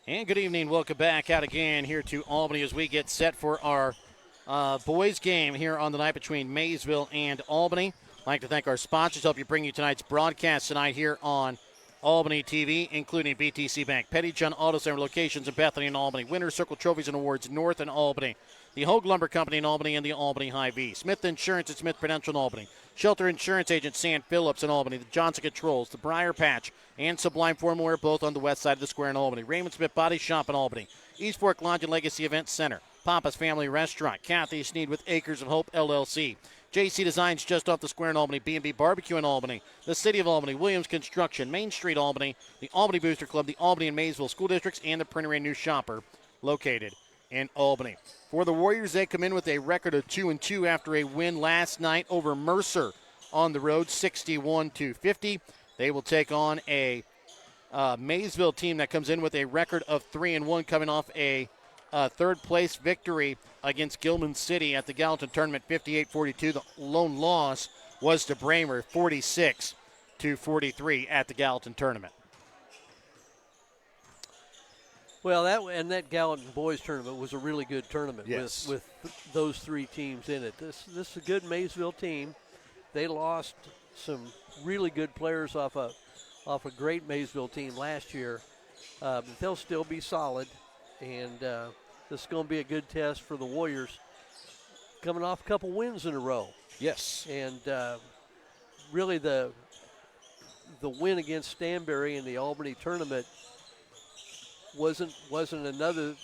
And good evening. Welcome back out again here to Albany as we get set for our boys game here on the night between Maysville and Albany. I'd like to thank our sponsors help you bring you tonight's broadcast tonight here on Albany TV, including BTC Bank, Petty John Auto Center locations in Bethany and Albany, Winter Circle Trophies and Awards North in Albany, the Hogue Lumber Company in Albany, and the Albany Hy-Vee, Smith Insurance and Smith Prudential in Albany, Shelter Insurance Agent Sam Phillips in Albany, the Johnson Controls, the Briar Patch, and Sublime Formwear, both on the west side of the square in Albany, Raymond Smith Body Shop in Albany, East Fork Lodge and Legacy Event Center, Papa's Family Restaurant, Kathy Sneed with Acres of Hope LLC, JC Designs just off the square in Albany, B&B Barbecue in Albany, the City of Albany, Williams Construction, Main Street Albany, the Albany Booster Club, the Albany and Maysville School Districts, and the Printer and New Shopper located in Albany. For the Warriors, they come in with a record of 2-2 after a win last night over Mercer on the road, 61-50. They will take on a Maysville team that comes in with a record of 3-1, coming off a third-place victory against Gilman City at the Gallatin Tournament, 58-42. The lone loss was to Bramer, 46-43 at the Gallatin Tournament. Well, that Gallatin Boys Tournament was a really good tournament with those three teams in it. This is a good Maysville team. They lost some really good players off a great Maysville team last year. But they'll still be solid, and this is going to be a good test for the Warriors, coming off a couple wins in a row. Yes. And really the win against Stanberry in the Albany tournament wasn't another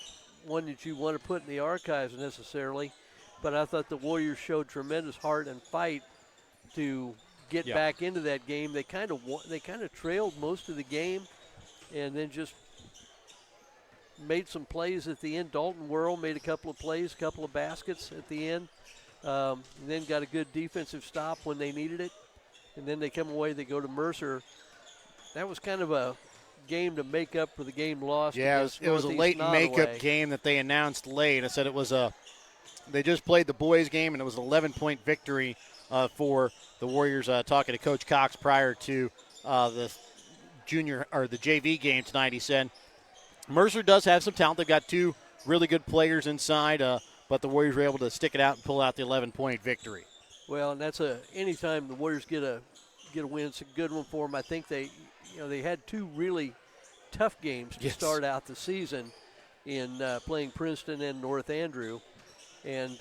one that you want to put in the archives necessarily, but I thought the Warriors showed tremendous heart and fight to get back into that game. They kind of trailed most of the game, and then just made some plays at the end. Dalton Worrell made a couple of plays, a couple of baskets at the end, and then got a good defensive stop when they needed it, and then they come away. They go to Mercer. That was kind of a game to make up for the game lost. Yeah, it was a late makeup game that they announced late. I said it was they just played the boys game, and it was an 11-point victory for the Warriors. Talking to Coach Cox prior to the junior or the JV game tonight, he said Mercer does have some talent. They've got two really good players inside, but the Warriors were able to stick it out and pull out the 11-point victory. Well, and that's anytime the Warriors get a win, it's a good one for them. I think they had two really tough games to start out the season in playing Princeton and North Andrew, and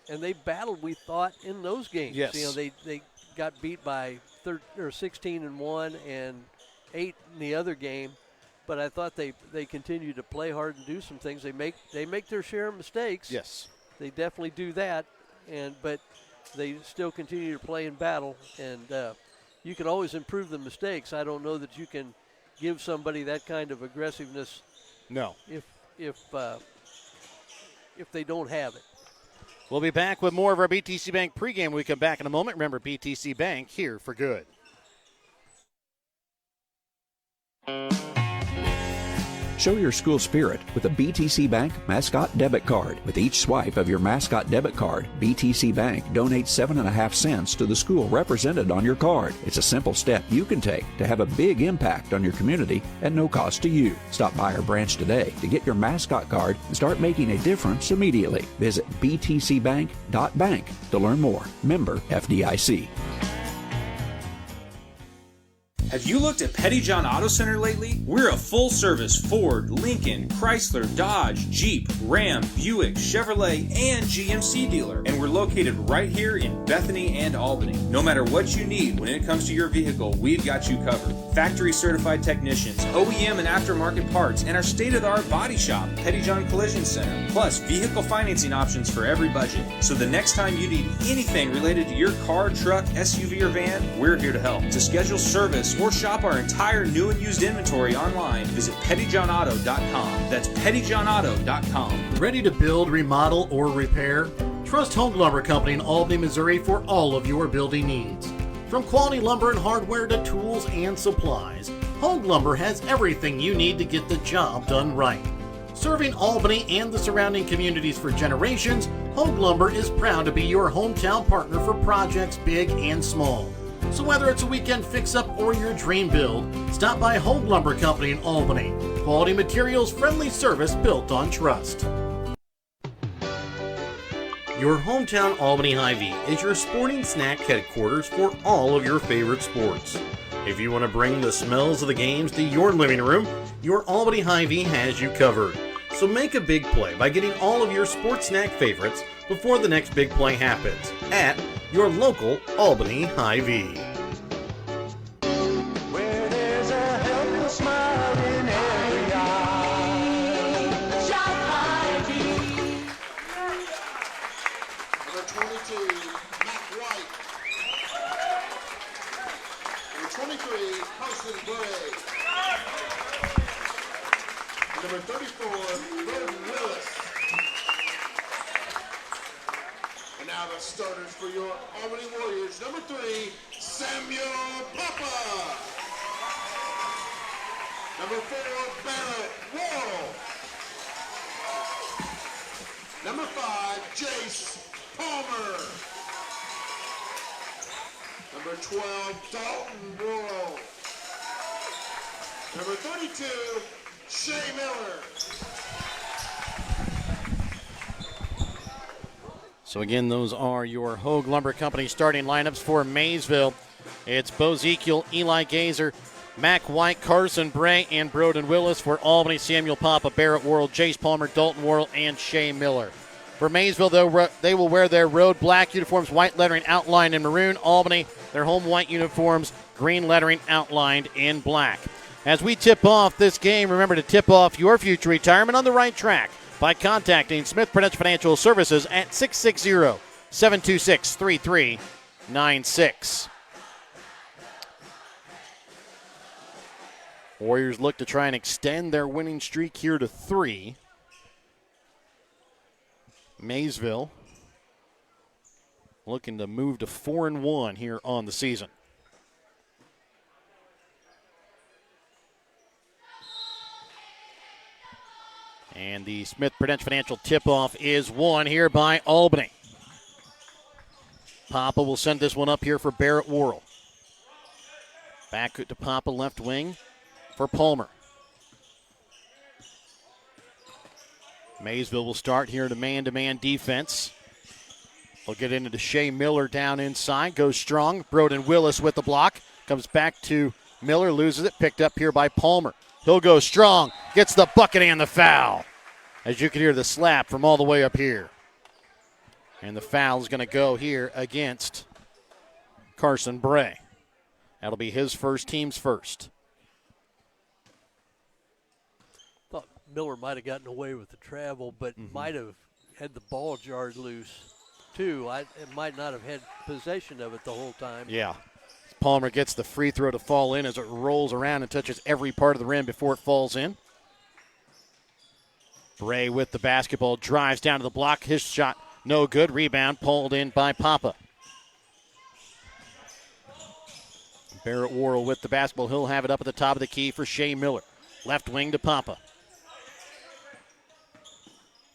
and they battled, we thought, in those games. Yes. They got beat by 16-1 and 8 in the other game, but I thought they continued to play hard and do some things. They make their share of mistakes. Yes, they definitely do that, but they still continue to play and battle, and you can always improve the mistakes. I don't know that you can give somebody that kind of aggressiveness. No. If they don't have it. We'll be back with more of our BTC Bank pregame when we come back in a moment. Remember, BTC Bank, here for good. Show your school spirit with a BTC Bank Mascot Debit Card. With each swipe of your Mascot Debit Card, BTC Bank donates 7.5 cents to the school represented on your card. It's a simple step you can take to have a big impact on your community at no cost to you. Stop by our branch today to get your Mascot Card and start making a difference immediately. Visit btcbank.bank to learn more. Member FDIC. Have you looked at Petty John Auto Center lately? We're a full-service Ford, Lincoln, Chrysler, Dodge, Jeep, Ram, Buick, Chevrolet, and GMC dealer. And we're located right here in Bethany and Albany. No matter what you need when it comes to your vehicle, we've got you covered. Factory-certified technicians, OEM and aftermarket parts, and our state-of-the-art body shop, Petty John Collision Center. Plus, vehicle financing options for every budget. So the next time you need anything related to your car, truck, SUV, or van, we're here to help. To schedule service or shop our entire new and used inventory online, visit pettyjohnauto.com. That's pettyjohnauto.com. Ready to build, remodel, or repair? Trust Hogue Lumber Company in Albany, Missouri for all of your building needs. From quality lumber and hardware to tools and supplies, Hogue Lumber has everything you need to get the job done right. Serving Albany and the surrounding communities for generations, Hogue Lumber is proud to be your hometown partner for projects big and small. So whether it's a weekend fix-up or your dream build, stop by Hogue Lumber Company in Albany. Quality materials, friendly service built on trust. Your hometown Albany Hy-Vee is your sporting snack headquarters for all of your favorite sports. If you want to bring the smells of the games to your living room, your Albany Hy-Vee has you covered. So make a big play by getting all of your sports snack favorites before the next big play happens at your local Albany Hy-Vee. Where there's a helpless smile in every eye. Shop Hy-Vee. Number 22, Matt White. Number 23, Carson Gray. Number 34, Jordan Willis. And now the starters for your Albany Warriors. Number 3, Samuel Papa. Number 4, Barrett Wall. Number 5, Jace Palmer. Number 12, Dalton Worrell. Number 32, Shea Miller. So again, those are your Hogue Lumber Company starting lineups for Maysville. It's Bo Ezekiel, Eli Gazer, Mac White, Carson Bray, and Broden Willis. For Albany, Samuel Papa, Barrett Worrell, Jace Palmer, Dalton Worrell, and Shea Miller. For Maysville, though, they will wear their road black uniforms, white lettering outlined in maroon. Albany, their home white uniforms, green lettering outlined in black. As we tip off this game, remember to tip off your future retirement on the right track by contacting Smith Prudential Financial Services at 660-726-3396. Warriors look to try and extend their winning streak here to 3. Maysville looking to move to 4-1 here on the season. And the Smith Prudential Financial tip-off is won here by Albany. Papa will send this one up here for Barrett Worrell. Back to Papa, left wing for Palmer. Maysville will start here in a man-to-man defense. They'll get into Shea Miller down inside. Goes strong. Broden Willis with the block. Comes back to Miller. Loses it. Picked up here by Palmer. He'll go strong. Gets the bucket and the foul. As you can hear the slap from all the way up here. And the foul is going to go here against Carson Bray. That'll be his first, team's first. Thought Miller might have gotten away with the travel, but might have had the ball jarred loose, too. It might not have had possession of it the whole time. Yeah. Palmer gets the free throw to fall in as it rolls around and touches every part of the rim before it falls in. Bray with the basketball, drives down to the block. His shot no good. Rebound pulled in by Papa. Barrett Worrell with the basketball. He'll have it up at the top of the key for Shea Miller. Left wing to Papa.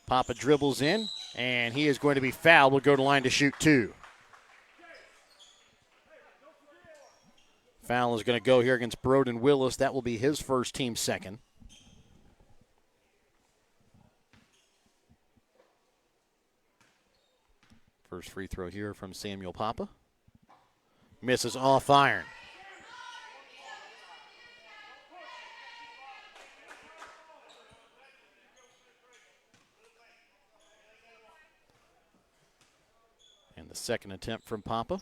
Papa dribbles in, and he is going to be fouled. Will go to line to shoot 2. Foul is going to go here against Broden Willis. That will be his first, team second. First free throw here from Samuel Papa. Misses off iron. And the second attempt from Papa.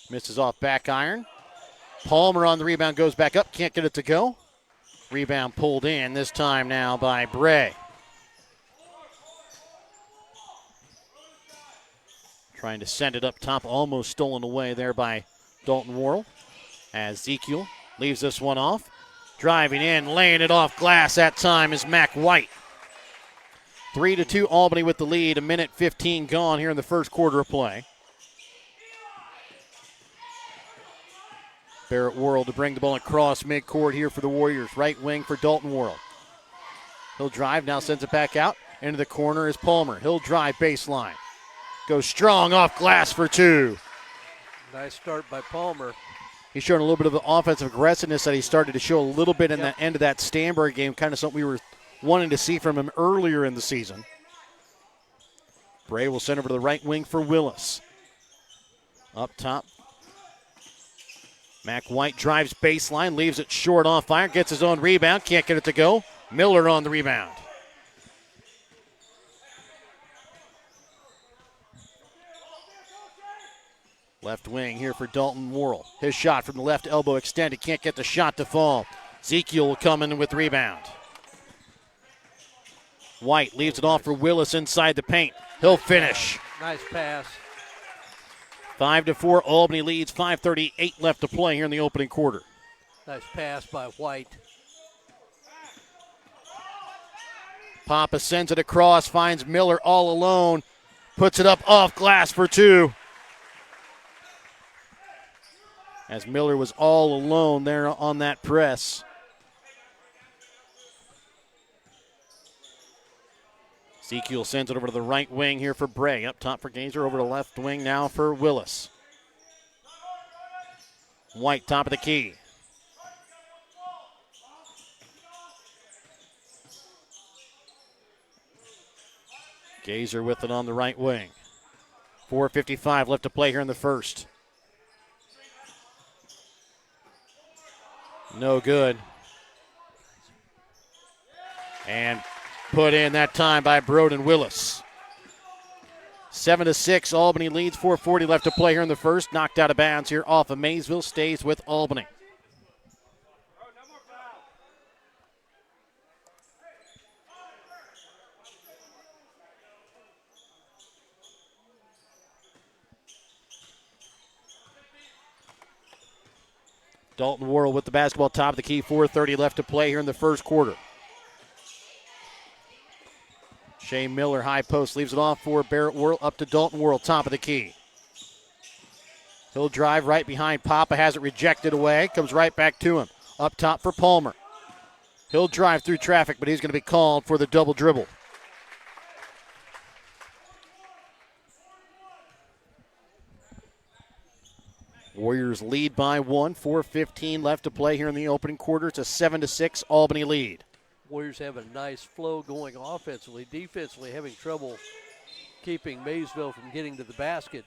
Misses off back iron. Palmer on the rebound, goes back up, can't get it to go. Rebound pulled in, this time now by Bray. Trying to send it up top, almost stolen away there by Dalton Worrell. As Ezekiel leaves this one off. Driving in, laying it off glass that time is Mac White. 3-2 Albany with the lead, 1:15 gone here in the first quarter of play. Barrett Worrell to bring the ball across midcourt here for the Warriors. Right wing for Dalton Worrell. He'll drive, now sends it back out. Into the corner is Palmer. He'll drive baseline. Goes strong off glass for 2. Nice start by Palmer. He's showing a little bit of the offensive aggressiveness that he started to show a little bit in the end of that Stanberg game, kind of something we were wanting to see from him earlier in the season. Bray will send over to the right wing for Willis. Up top, Mac White drives baseline, leaves it short off fire, gets his own rebound, can't get it to go. Miller on the rebound. Left wing here for Dalton Worrell. His shot from the left elbow extended. Can't get the shot to fall. Ezekiel will come in with the rebound. White leaves it off for Willis inside the paint. He'll finish. Nice pass. 5-4, Albany leads. 5:38 left to play here in the opening quarter. Nice pass by White. Papa sends it across, finds Miller all alone. Puts it up off glass for two. As Miller was all alone there on that press. Ezekiel sends it over to the right wing here for Bray. Up top for Gazer, over to left wing now for Willis. White top of the key. Gazer with it on the right wing. 4:55 left to play here in the first. No good. And put in that time by Broden Willis. 7-6, Albany leads. 4:40 left to play here in the first. Knocked out of bounds here off of Maysville. Stays with Albany. Dalton Worrell with the basketball top of the key. 4:30 left to play here in the first quarter. Shea Miller, high post, leaves it off for Barrett Worrell. Up to Dalton Worrell, top of the key. He'll drive right behind Papa, has it rejected away. Comes right back to him. Up top for Palmer. He'll drive through traffic, but he's going to be called for the double dribble. Warriors lead by one. 4:15 left to play here in the opening quarter. It's a 7-6 Albany lead. Warriors have a nice flow going offensively. Defensively, having trouble keeping Maysville from getting to the basket,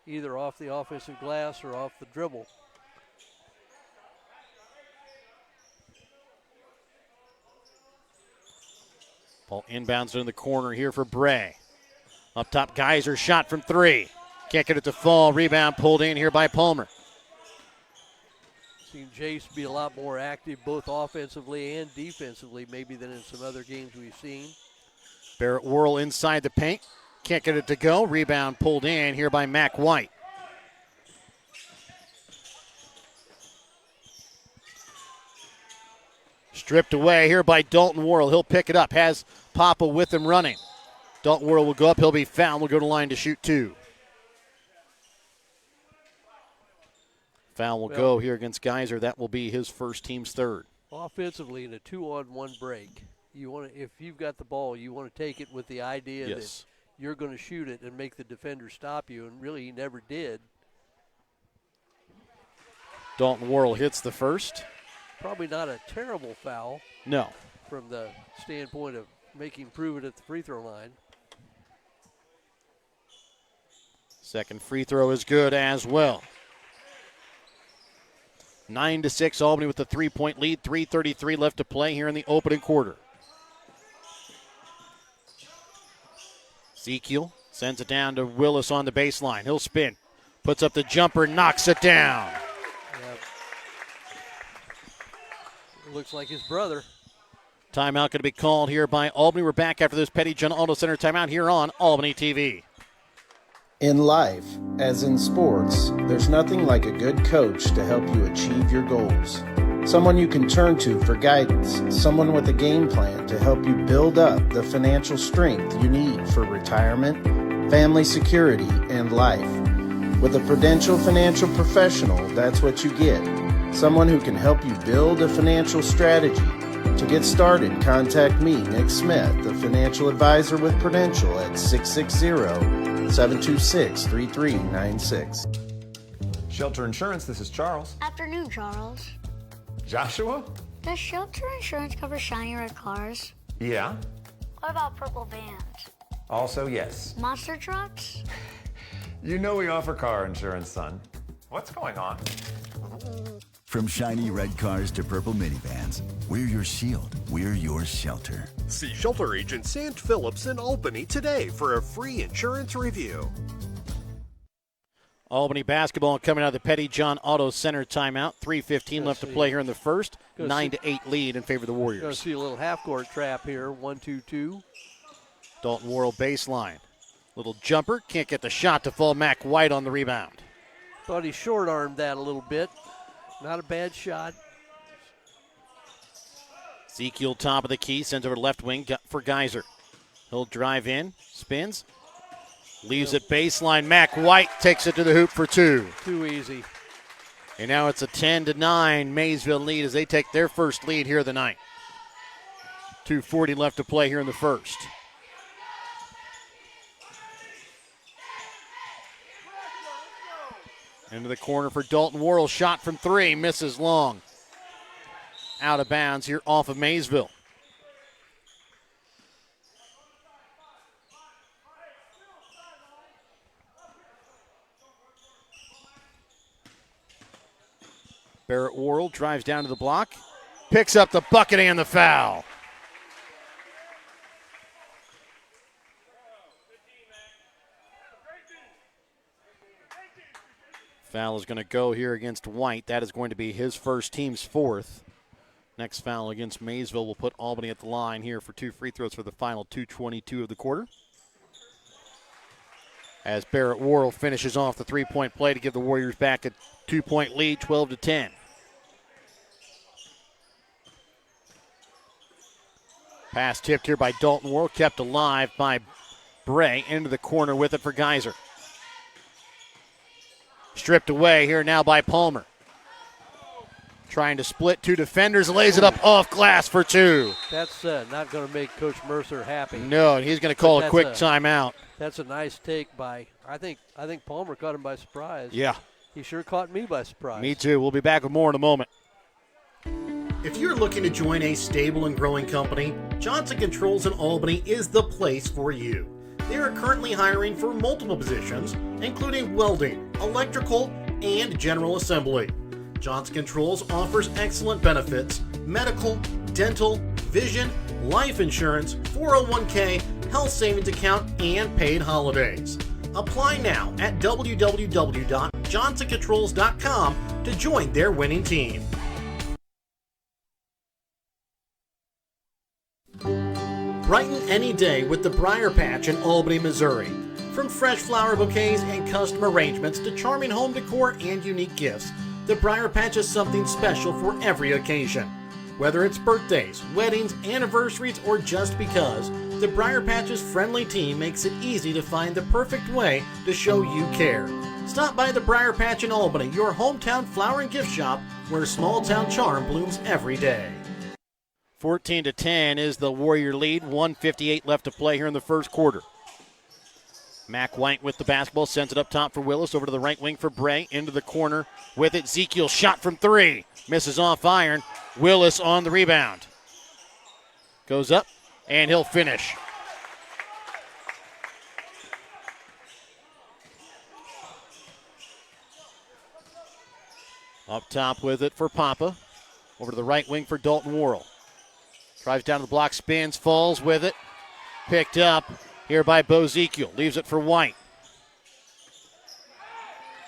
either off the offensive glass or off the dribble. Ball inbounds in the corner here for Bray. Up top, Geyser shot from three. Can't get it to fall. Rebound pulled in here by Palmer. Seen Jace be a lot more active both offensively and defensively maybe than in some other games we've seen. Barrett Worrell inside the paint. Can't get it to go. Rebound pulled in here by Mac White. Stripped away here by Dalton Worrell. He'll pick it up. Has Papa with him running. Dalton Worrell will go up. He'll be fouled. Will go to line to shoot two. Foul will go here against Geyser. That will be his first, team's third. Offensively, in a 2-on-1 break, you want to, if you've got the ball, you want to take it with the idea that you're going to shoot it and make the defender stop you, and really he never did. Dalton Worrell hits the first. Probably not a terrible foul. No. From the standpoint of making prove it at the free throw line. Second free throw is good as well. 9-6, Albany with the 3-point lead. 3:33 left to play here in the opening quarter. Ezekiel sends it down to Willis on the baseline. He'll spin. Puts up the jumper, knocks it down. Yep. It looks like his brother. Timeout going to be called here by Albany. We're back after this Petty John Auto Center timeout here on Albany TV. In life, as in sports, there's nothing like a good coach to help you achieve your goals. Someone you can turn to for guidance, someone with a game plan to help you build up the financial strength you need for retirement, family security, and life. With a Prudential financial professional, that's what you get. Someone who can help you build a financial strategy. To get started, contact me, Nick Smith, the financial advisor with Prudential at 660-726-3396. Shelter Insurance, this is Charles. Afternoon, Charles. Joshua? Does Shelter Insurance cover shiny red cars? Yeah. What about purple vans? Also, yes. Monster trucks? You know we offer car insurance, son. What's going on? From shiny red cars to purple minivans, we're your shield. We're your shelter. See Shelter Agent Sant Phillips in Albany today for a free insurance review. Albany basketball coming out of the Petty John Auto Center timeout. 3:15 left to play here in the first. 9-8 lead in favor of the Warriors. Going to see a little half-court trap here. 1-2-2. Dalton Worrell baseline. Little jumper. Can't get the shot to fall. Mac White on the rebound. Thought he short-armed that a little bit. Not a bad shot. Ezekiel top of the key. Sends over to left wing for Geyser. He'll drive in. Spins. Leaves it baseline. Mac White takes it to the hoop for two. Too easy. And now it's a 10-9 Maysville lead as they take their first lead here of the night. 2:40 left to play here in the first. Into the corner for Dalton Worrell. Shot from three. Misses long. Out of bounds here off of Maysville. Barrett Worrell drives down to the block. Picks up the bucket and the foul. Foul is going to go here against White. That is going to be his first, team's fourth. Next foul against Maysville will put Albany at the line here for two free throws for the final 2:22 of the quarter. As Barrett Worrell finishes off the three-point play to give the Warriors back a 2-point lead, 12-10. Pass tipped here by Dalton Worrell, kept alive by Bray. Into the corner with it for Geyser. Stripped away here now by Palmer. Trying to split two defenders, lays it up off glass for two. That's not going to make Coach Mercer happy. No, he's going to call a quick timeout. That's a nice take by, I think Palmer caught him by surprise. Yeah. He sure caught me by surprise. Me too. We'll be back with more in a moment. If you're looking to join a stable and growing company, Johnson Controls in Albany is the place for you. They are currently hiring for multiple positions, including welding, electrical, and general assembly. Johnson Controls offers excellent benefits: medical, dental, vision, life insurance, 401k, health savings account, and paid holidays. Apply now at www.johnsoncontrols.com to join their winning team. Brighten any day with the Briar Patch in Albany, Missouri. From fresh flower bouquets and custom arrangements to charming home decor and unique gifts, the Briar Patch is something special for every occasion. Whether it's birthdays, weddings, anniversaries, or just because, the Briar Patch's friendly team makes it easy to find the perfect way to show you care. Stop by the Briar Patch in Albany, your hometown flower and gift shop, where small town charm blooms every day. 14-10 is the Warrior lead. 1:58 left to play here in the first quarter. Mac White with the basketball, sends it up top for Willis, over to the right wing for Bray, into the corner with it. Ezekiel shot from three, misses off iron. Willis on the rebound. Goes up, and he'll finish. Up top with it for Papa. Over to the right wing for Dalton Worrell. Drives down to the block, spins, falls with it. Picked up here by Bo Ezekiel. Leaves it for White.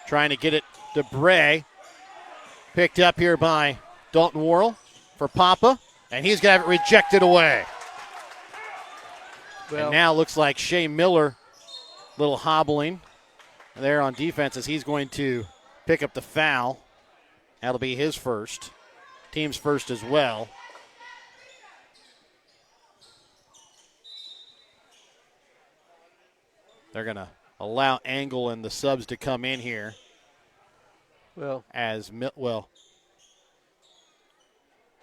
Trying to get it to Bray. Picked up here by Dalton Worrell for Papa. And he's going to have it rejected away. Well, and now looks like Shea Miller, little hobbling there on defense as he's going to pick up the foul. That'll be his first. Team's first as well. They're going to allow Angle and the subs to come in here. Well, they're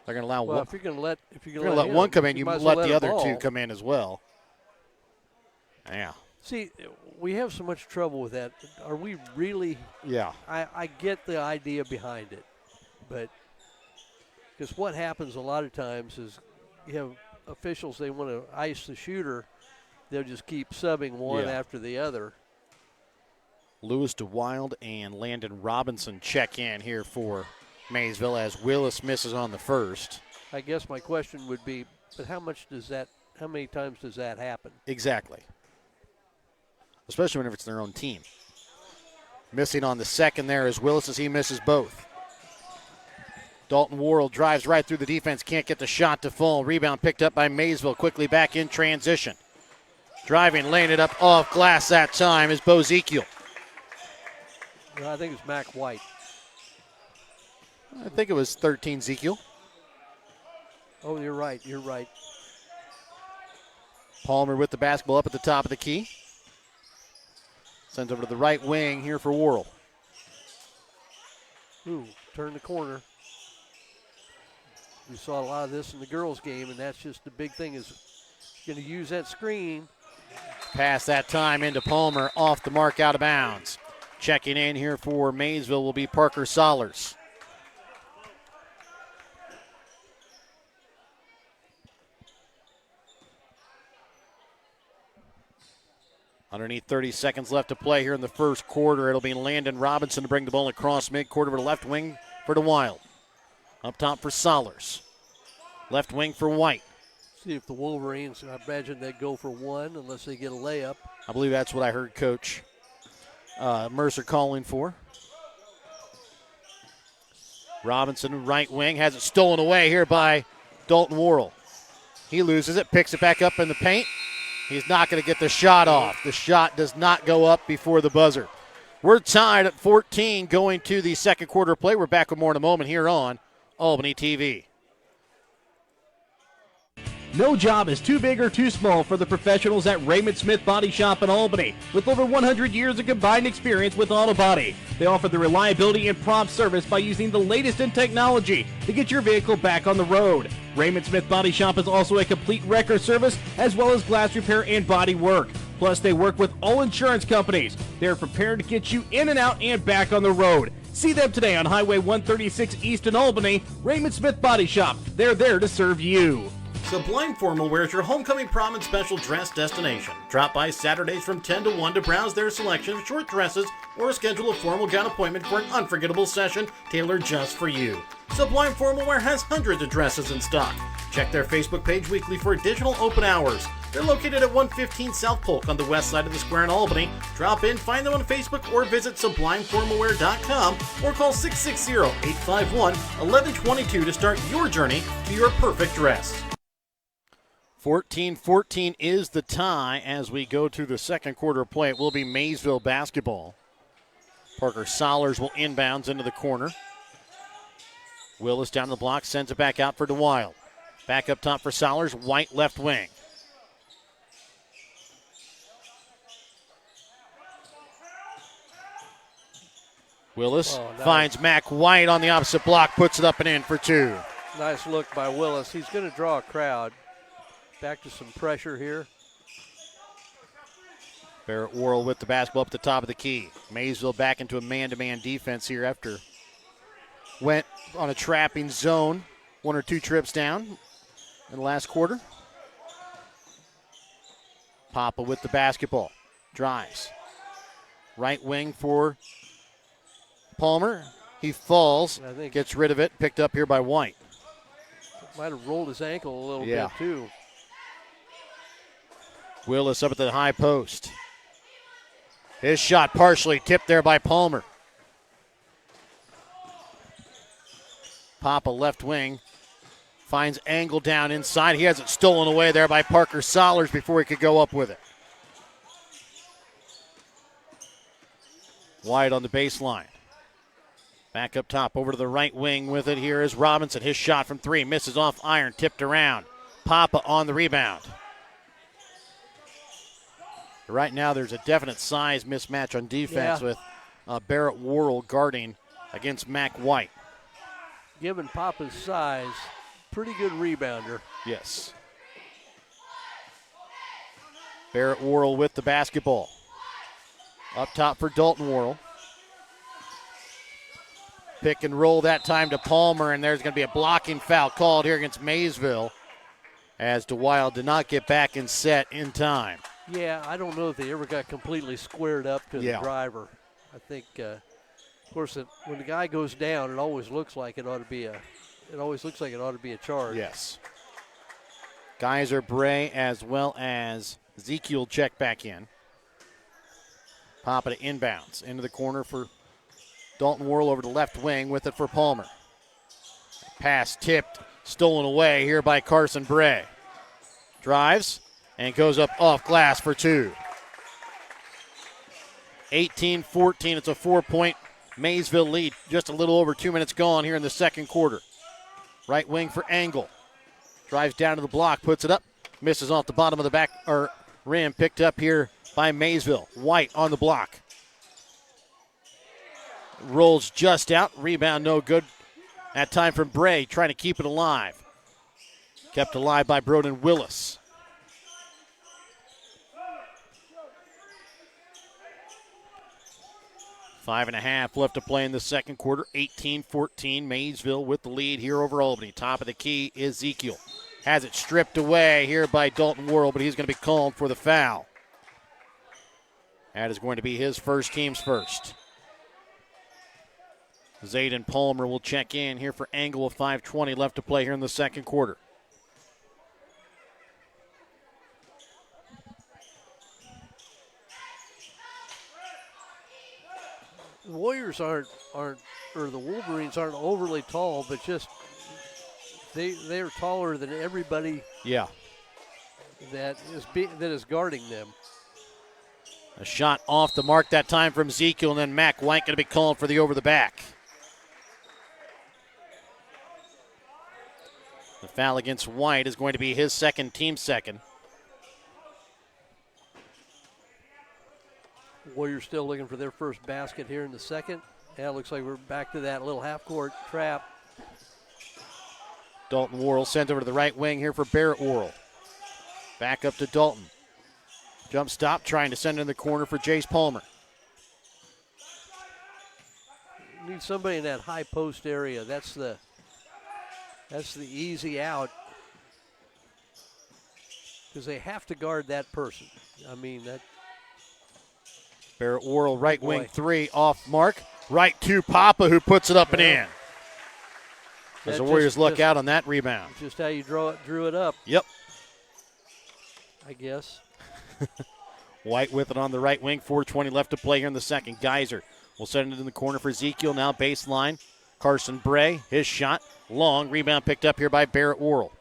going to allow one. If you're going to let one come in, you let the other two come in as well. Yeah. See, we have so much trouble with that. Are we really? Yeah. I get the idea behind it, but because what happens a lot of times is you have officials, they want to ice the shooter, they'll just keep subbing one after the other. Lewis DeWild and Landon Robinson check in here for Maysville as Willis misses on the first. I guess my question would be, but how many times does that happen? Exactly. Especially whenever it's their own team. Missing on the second there is Willis as he misses both. Dalton Worrell drives right through the defense, can't get the shot to fall. Rebound picked up by Maysville, quickly back in transition. Driving, laying it up off glass that time is Bo Ezekiel. I think it's Mac White. I think it was 13 Ezekiel. Oh, you're right. Palmer with the basketball up at the top of the key. Sends over to the right wing here for Worrell. Ooh, turn the corner. We saw a lot of this in the girls' game, and that's just the big thing is going to use that screen. Pass that time into Palmer, off the mark, out of bounds. Checking in here for Maysville will be Parker Solers. Underneath 30 seconds left to play here in the first quarter. It'll be Landon Robinson to bring the ball across midcourt over the left wing for DeWild. Up top for Solers. Left wing for White. See if the Wolverines, I imagine they'd go for one unless they get a layup. I believe that's what I heard Coach Mercer calling for. Robinson, right wing, has it stolen away here by Dalton Worrell. He loses it, picks it back up in the paint. He's not going to get the shot off. The shot does not go up before the buzzer. We're tied at 14 going to the second quarter play. We're back with more in a moment here on Albany TV. No job is too big or too small for the professionals at Raymond Smith Body Shop in Albany. With over 100 years of combined experience with auto body, they offer the reliability and prompt service by using the latest in technology to get your vehicle back on the road. Raymond Smith Body Shop is also a complete wrecker service as well as glass repair and body work. Plus, they work with all insurance companies. They're prepared to get you in and out and back on the road. See them today on Highway 136 East in Albany. Raymond Smith Body Shop. They're there to serve you. Sublime Formal Wear is your homecoming prom and special dress destination. Drop by Saturdays from 10 to 1 to browse their selection of short dresses or schedule a formal gown appointment for an unforgettable session tailored just for you. Sublime Formal Wear has hundreds of dresses in stock. Check their Facebook page weekly for additional open hours. They're located at 115 South Polk on the west side of the square in Albany. Drop in, find them on Facebook, or visit sublimeformalwear.com or call 660-851-1122 to start your journey to your perfect dress. 14-14 is the tie as we go to the second quarter play. It will be Maysville basketball. Parker Solers will inbounds into the corner. Willis down the block, sends it back out for DeWild. Back up top for Solers, White left wing. Willis finds Mac White on the opposite block, puts it up and in for two. Nice look by Willis. He's going to draw a crowd. Back to some pressure here. Barrett Worrell with the basketball up at the top of the key. Maysville back into a man-to-man defense here after went on a trapping zone, one or two trips down in the last quarter. Papa with the basketball. Drives. Right wing for Palmer. He falls, gets rid of it, picked up here by White. Might have rolled his ankle a little bit too. Willis up at the high post. His shot partially tipped there by Palmer. Papa left wing. Finds angle down inside. He has it stolen away there by Parker Solers before he could go up with it. White on the baseline. Back up top over to the right wing with it. Here is Robinson. His shot from three. Misses off iron. Tipped around. Papa on the rebound. Right now there's a definite size mismatch on defense with Barrett Worrell guarding against Mac White. Given Papa's size, pretty good rebounder. Yes. Barrett Worrell with the basketball. Up top for Dalton Worrell. Pick and roll that time to Palmer, and there's going to be a blocking foul called here against Maysville as DeWild did not get back and set in time. Yeah, I don't know if they ever got completely squared up to the driver. I think, of course, when the guy goes down, it always looks like it ought to be a charge. Yes. Geyser, Bray, as well as Ezekiel check back in. Pop it to inbounds into the corner for Dalton Worrell over to left wing with it for Palmer. Pass tipped, stolen away here by Carson Bray. Drives and goes up off glass for two. 18-14, it's a 4-point Maysville lead. Just a little over 2 minutes gone here in the second quarter. Right wing for Angle. Drives down to the block, puts it up, misses off the bottom of the back or rim, picked up here by Maysville. White on the block. Rolls just out, rebound no good. That time from Bray, trying to keep it alive. Kept alive by Broden Willis. Five and a half left to play in the second quarter. 18-14, Maysville with the lead here over Albany. Top of the key is Ezekiel. Has it stripped away here by Dalton Worrell, but he's going to be called for the foul. That is going to be his first, team's first. Zayden Palmer will check in here for Angle of 5:20 left to play here in the second quarter. The Warriors aren't, or the Wolverines aren't overly tall, but just they're taller than everybody. Yeah. That is guarding them. A shot off the mark that time from Ezekiel, and then Mac White going to be called for the over the back. The foul against White is going to be his second, team second. Warriors still looking for their first basket here in the second. Yeah, it looks like we're back to that little half-court trap. Dalton Worrell sent over to the right wing here for Barrett Worrell. Back up to Dalton. Jump stop, trying to send it in the corner for Jace Palmer. Need somebody in that high post area. That's the easy out, because they have to guard that person. I mean, that. Barrett Worrell, right wing three, off mark. Right to Papa, who puts it up and in. As the Warriors look out on that rebound. Just how you drew it up. Yep. I guess. White with it on the right wing. 4:20 left to play here in the second. Geyser will send it in the corner for Ezekiel. Now baseline. Carson Bray, his shot. Long rebound picked up here by Barrett Worrell.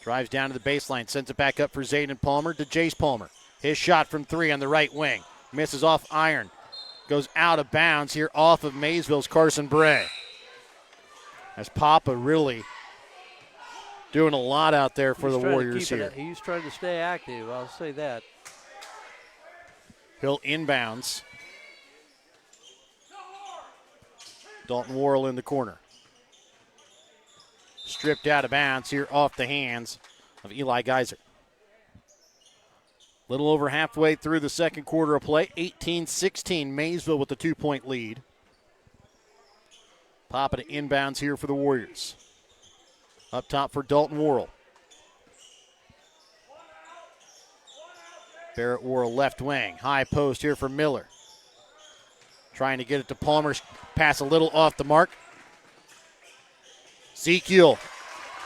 Drives down to the baseline. Sends it back up for Zayden Palmer to Jace Palmer. His shot from three on the right wing. Misses off iron. Goes out of bounds here off of Maysville's Carson Bray. As Papa really doing a lot out there for the Warriors here. He's trying to stay active, I'll say that. He'll inbounds. Dalton Worrell in the corner. Stripped out of bounds here off the hands of Eli Geyser. Little over halfway through the second quarter of play. 18-16, Maysville with the 2-point lead. Pop it to inbounds here for the Warriors. Up top for Dalton Worrell. Barrett Worrell left wing. High post here for Miller. Trying to get it to Palmer. Pass a little off the mark. Ezekiel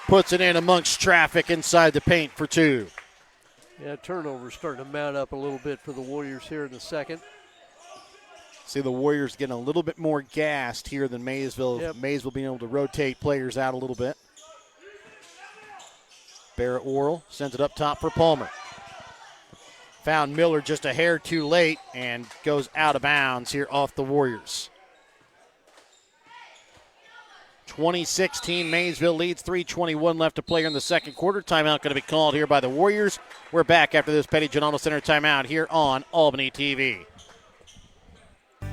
puts it in amongst traffic inside the paint for two. Yeah, turnovers starting to mount up a little bit for the Warriors here in the second. See the Warriors getting a little bit more gassed here than Maysville. Yep. Maysville being able to rotate players out a little bit. Barrett Worrell sends it up top for Palmer. Found Miller just a hair too late and goes out of bounds here off the Warriors. 20-16, Maysville leads, 3:21 left to play in the second quarter. Timeout going to be called here by the Warriors. We're back after this Petty John Auto Center timeout here on Albany TV.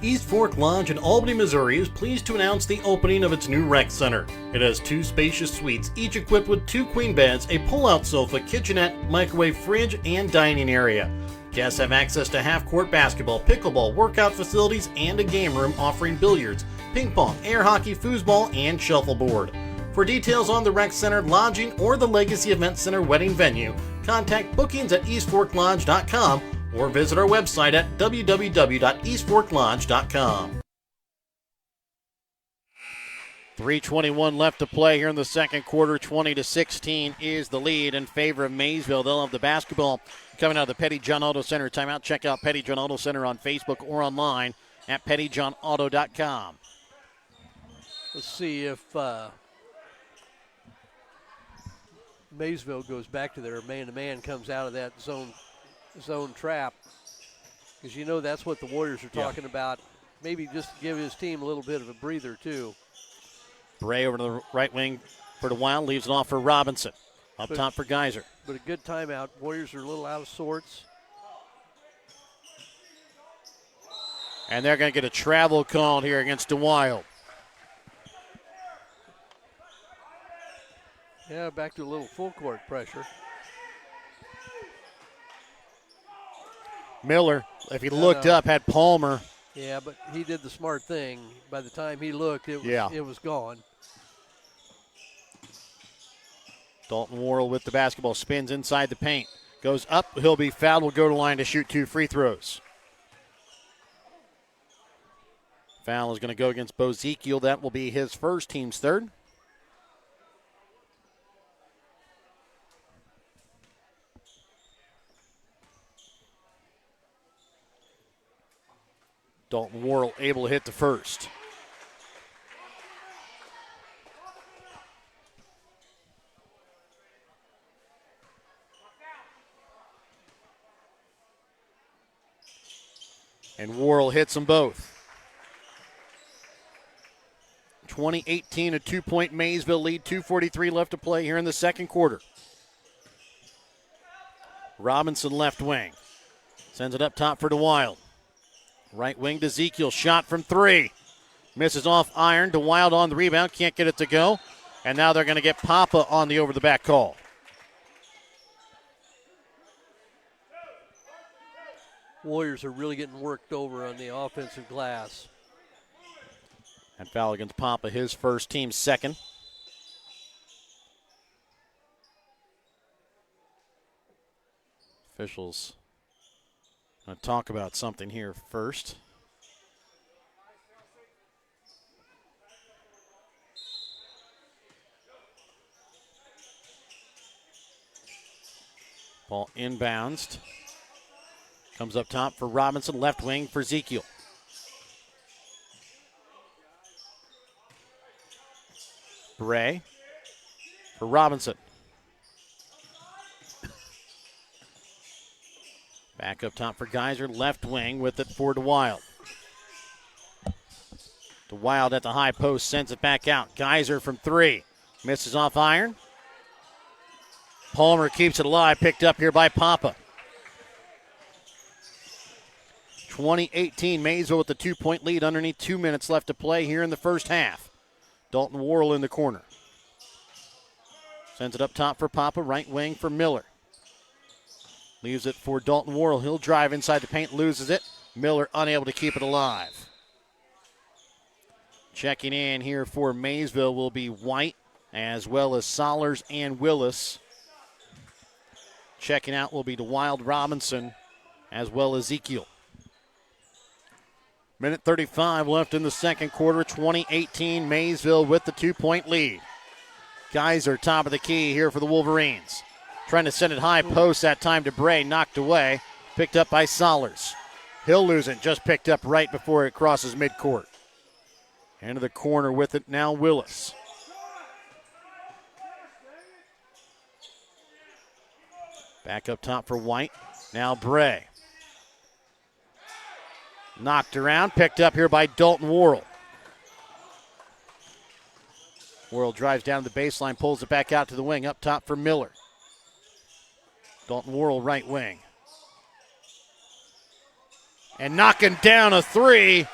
East Fork Lodge in Albany, Missouri is pleased to announce the opening of its new rec center. It has 2 spacious suites, each equipped with 2 queen beds, a pull-out sofa, kitchenette, microwave, fridge, and dining area. Guests have access to half-court basketball, pickleball, workout facilities, and a game room offering billiards, ping pong, air hockey, foosball, and shuffleboard. For details on the rec center, lodging, or the Legacy Event Center wedding venue, contact bookings at eastforklodge.com or visit our website at www.eastforklodge.com. 3:21 left to play here in the second quarter. 20-16 is the lead in favor of Maysville. They'll have the basketball coming out of the Petty John Auto Center timeout. Check out Petty John Auto Center on Facebook or online at pettyjohnauto.com. Let's see if Maysville goes back to their man-to-man, comes out of that zone trap, because you know that's what the Warriors are talking about. Maybe just to give his team a little bit of a breather too. Bray over to the right wing for the Wild, leaves it off for Robinson. Up top for Geyser. But a good timeout. Warriors are a little out of sorts. And they're going to get a travel call here against the Wild. Yeah, back to a little full court pressure. Miller, if he looked up, had Palmer. Yeah, but he did the smart thing. By the time he looked, it was gone. Dalton Worrell with the basketball, spins inside the paint. Goes up, he'll be fouled, will go to the line to shoot 2 free throws. Foul is going to go against Bo Zekiel. That will be his first, team's third. Dalton Worrell able to hit the first. And Worrell hits them both. 20-18, a 2-point Maysville lead, 2:43 left to play here in the second quarter. Robinson left wing. Sends it up top for the Wild. Right wing to Ezekiel, shot from 3. Misses off iron. to Wild on the rebound, can't get it to go. And now they're going to get Papa on the over-the-back call. Warriors are really getting worked over on the offensive glass. And foul against Papa, his first, team's second. Officials going to talk about something here first. Ball inbounds. Comes up top for Robinson, left wing for Ezekiel. Bray for Robinson. Back up top for Geyser, left wing with it for DeWild. DeWild at the high post, sends it back out. Geyser from 3, misses off iron. Palmer keeps it alive, picked up here by Papa. 20-18, Maysville with the 2-point lead underneath 2 minutes left to play here in the first half. Dalton Worrell in the corner. Sends it up top for Papa, right wing for Miller. Leaves it for Dalton Worrell. He'll drive inside the paint, loses it. Miller unable to keep it alive. Checking in here for Maysville will be White, as well as Solers and Willis. Checking out will be DeWild, Robinson, as well as Ezekiel. Minute 35 left in the second quarter. 20-18, Maysville with the 2-point lead. Geyser top of the key here for the Wolverines. Trying to send it high post that time to Bray, knocked away. Picked up by Solers. He'll lose it, just picked up right before it crosses midcourt. Into the corner with it now, Willis. Back up top for White. Now Bray. Knocked around, picked up here by Dalton Worrell. Worrell drives down to the baseline, pulls it back out to the wing, up top for Miller. Dalton Worrell right wing. And knocking down a 3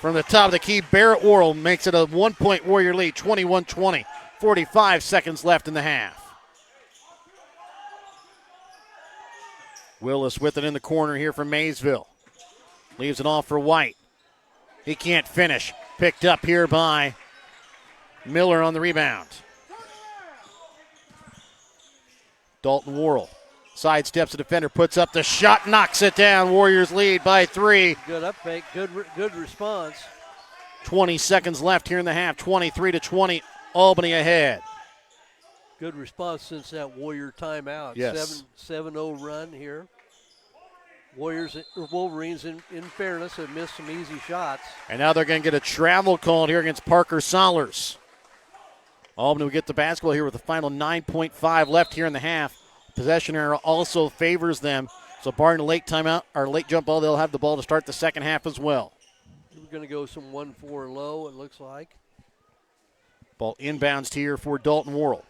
From the top of the key, Barrett Worrell makes it a 1-point Warrior lead, 21-20. 45 seconds left in the half. Willis with it in the corner here from Maysville. Leaves it off for White. He can't finish. Picked up here by Miller on the rebound. Dalton Worrell sidesteps the defender, puts up the shot, knocks it down. Warriors lead by 3. Good up fake, good response. 20 seconds left here in the half. 23-20, Albany ahead. Good response since that Warrior timeout. Yes. 7-0 run here. Wolverines, in fairness, have missed some easy shots. And now they're going to get a travel call here against Parker Sollers. Albany will get the basketball here with the final 9.5 left here in the half. Possession error also favors them. So barring a late timeout or late jump ball, they'll have the ball to start the second half as well. We're going to go some 1-4 low, it looks like. Ball inbounds here for Dalton Worrell.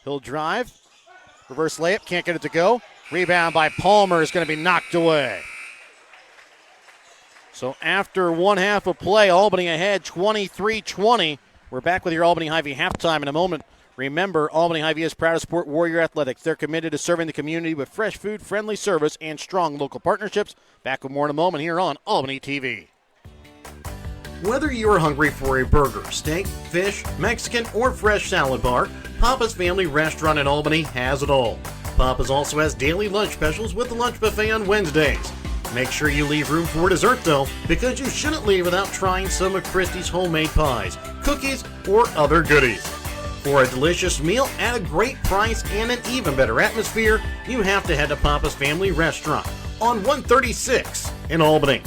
He'll drive. Reverse layup, can't get it to go. Rebound by Palmer is going to be knocked away. So after one half of play, Albany ahead 23-20. We're back with your Albany Hy-Vee halftime in a moment. Remember, Albany Hy-Vee is proud to support Warrior Athletics. They're committed to serving the community with fresh food, friendly service, and strong local partnerships. Back with more in a moment here on Albany TV. Whether you are hungry for a burger, steak, fish, Mexican, or fresh salad bar, Papa's Family Restaurant in Albany has it all. Papa's also has daily lunch specials with the lunch buffet on Wednesdays. Make sure you leave room for dessert, though, because you shouldn't leave without trying some of Christie's homemade pies, cookies, or other goodies. For a delicious meal at a great price and an even better atmosphere, you have to head to Papa's Family Restaurant on 136 in Albany.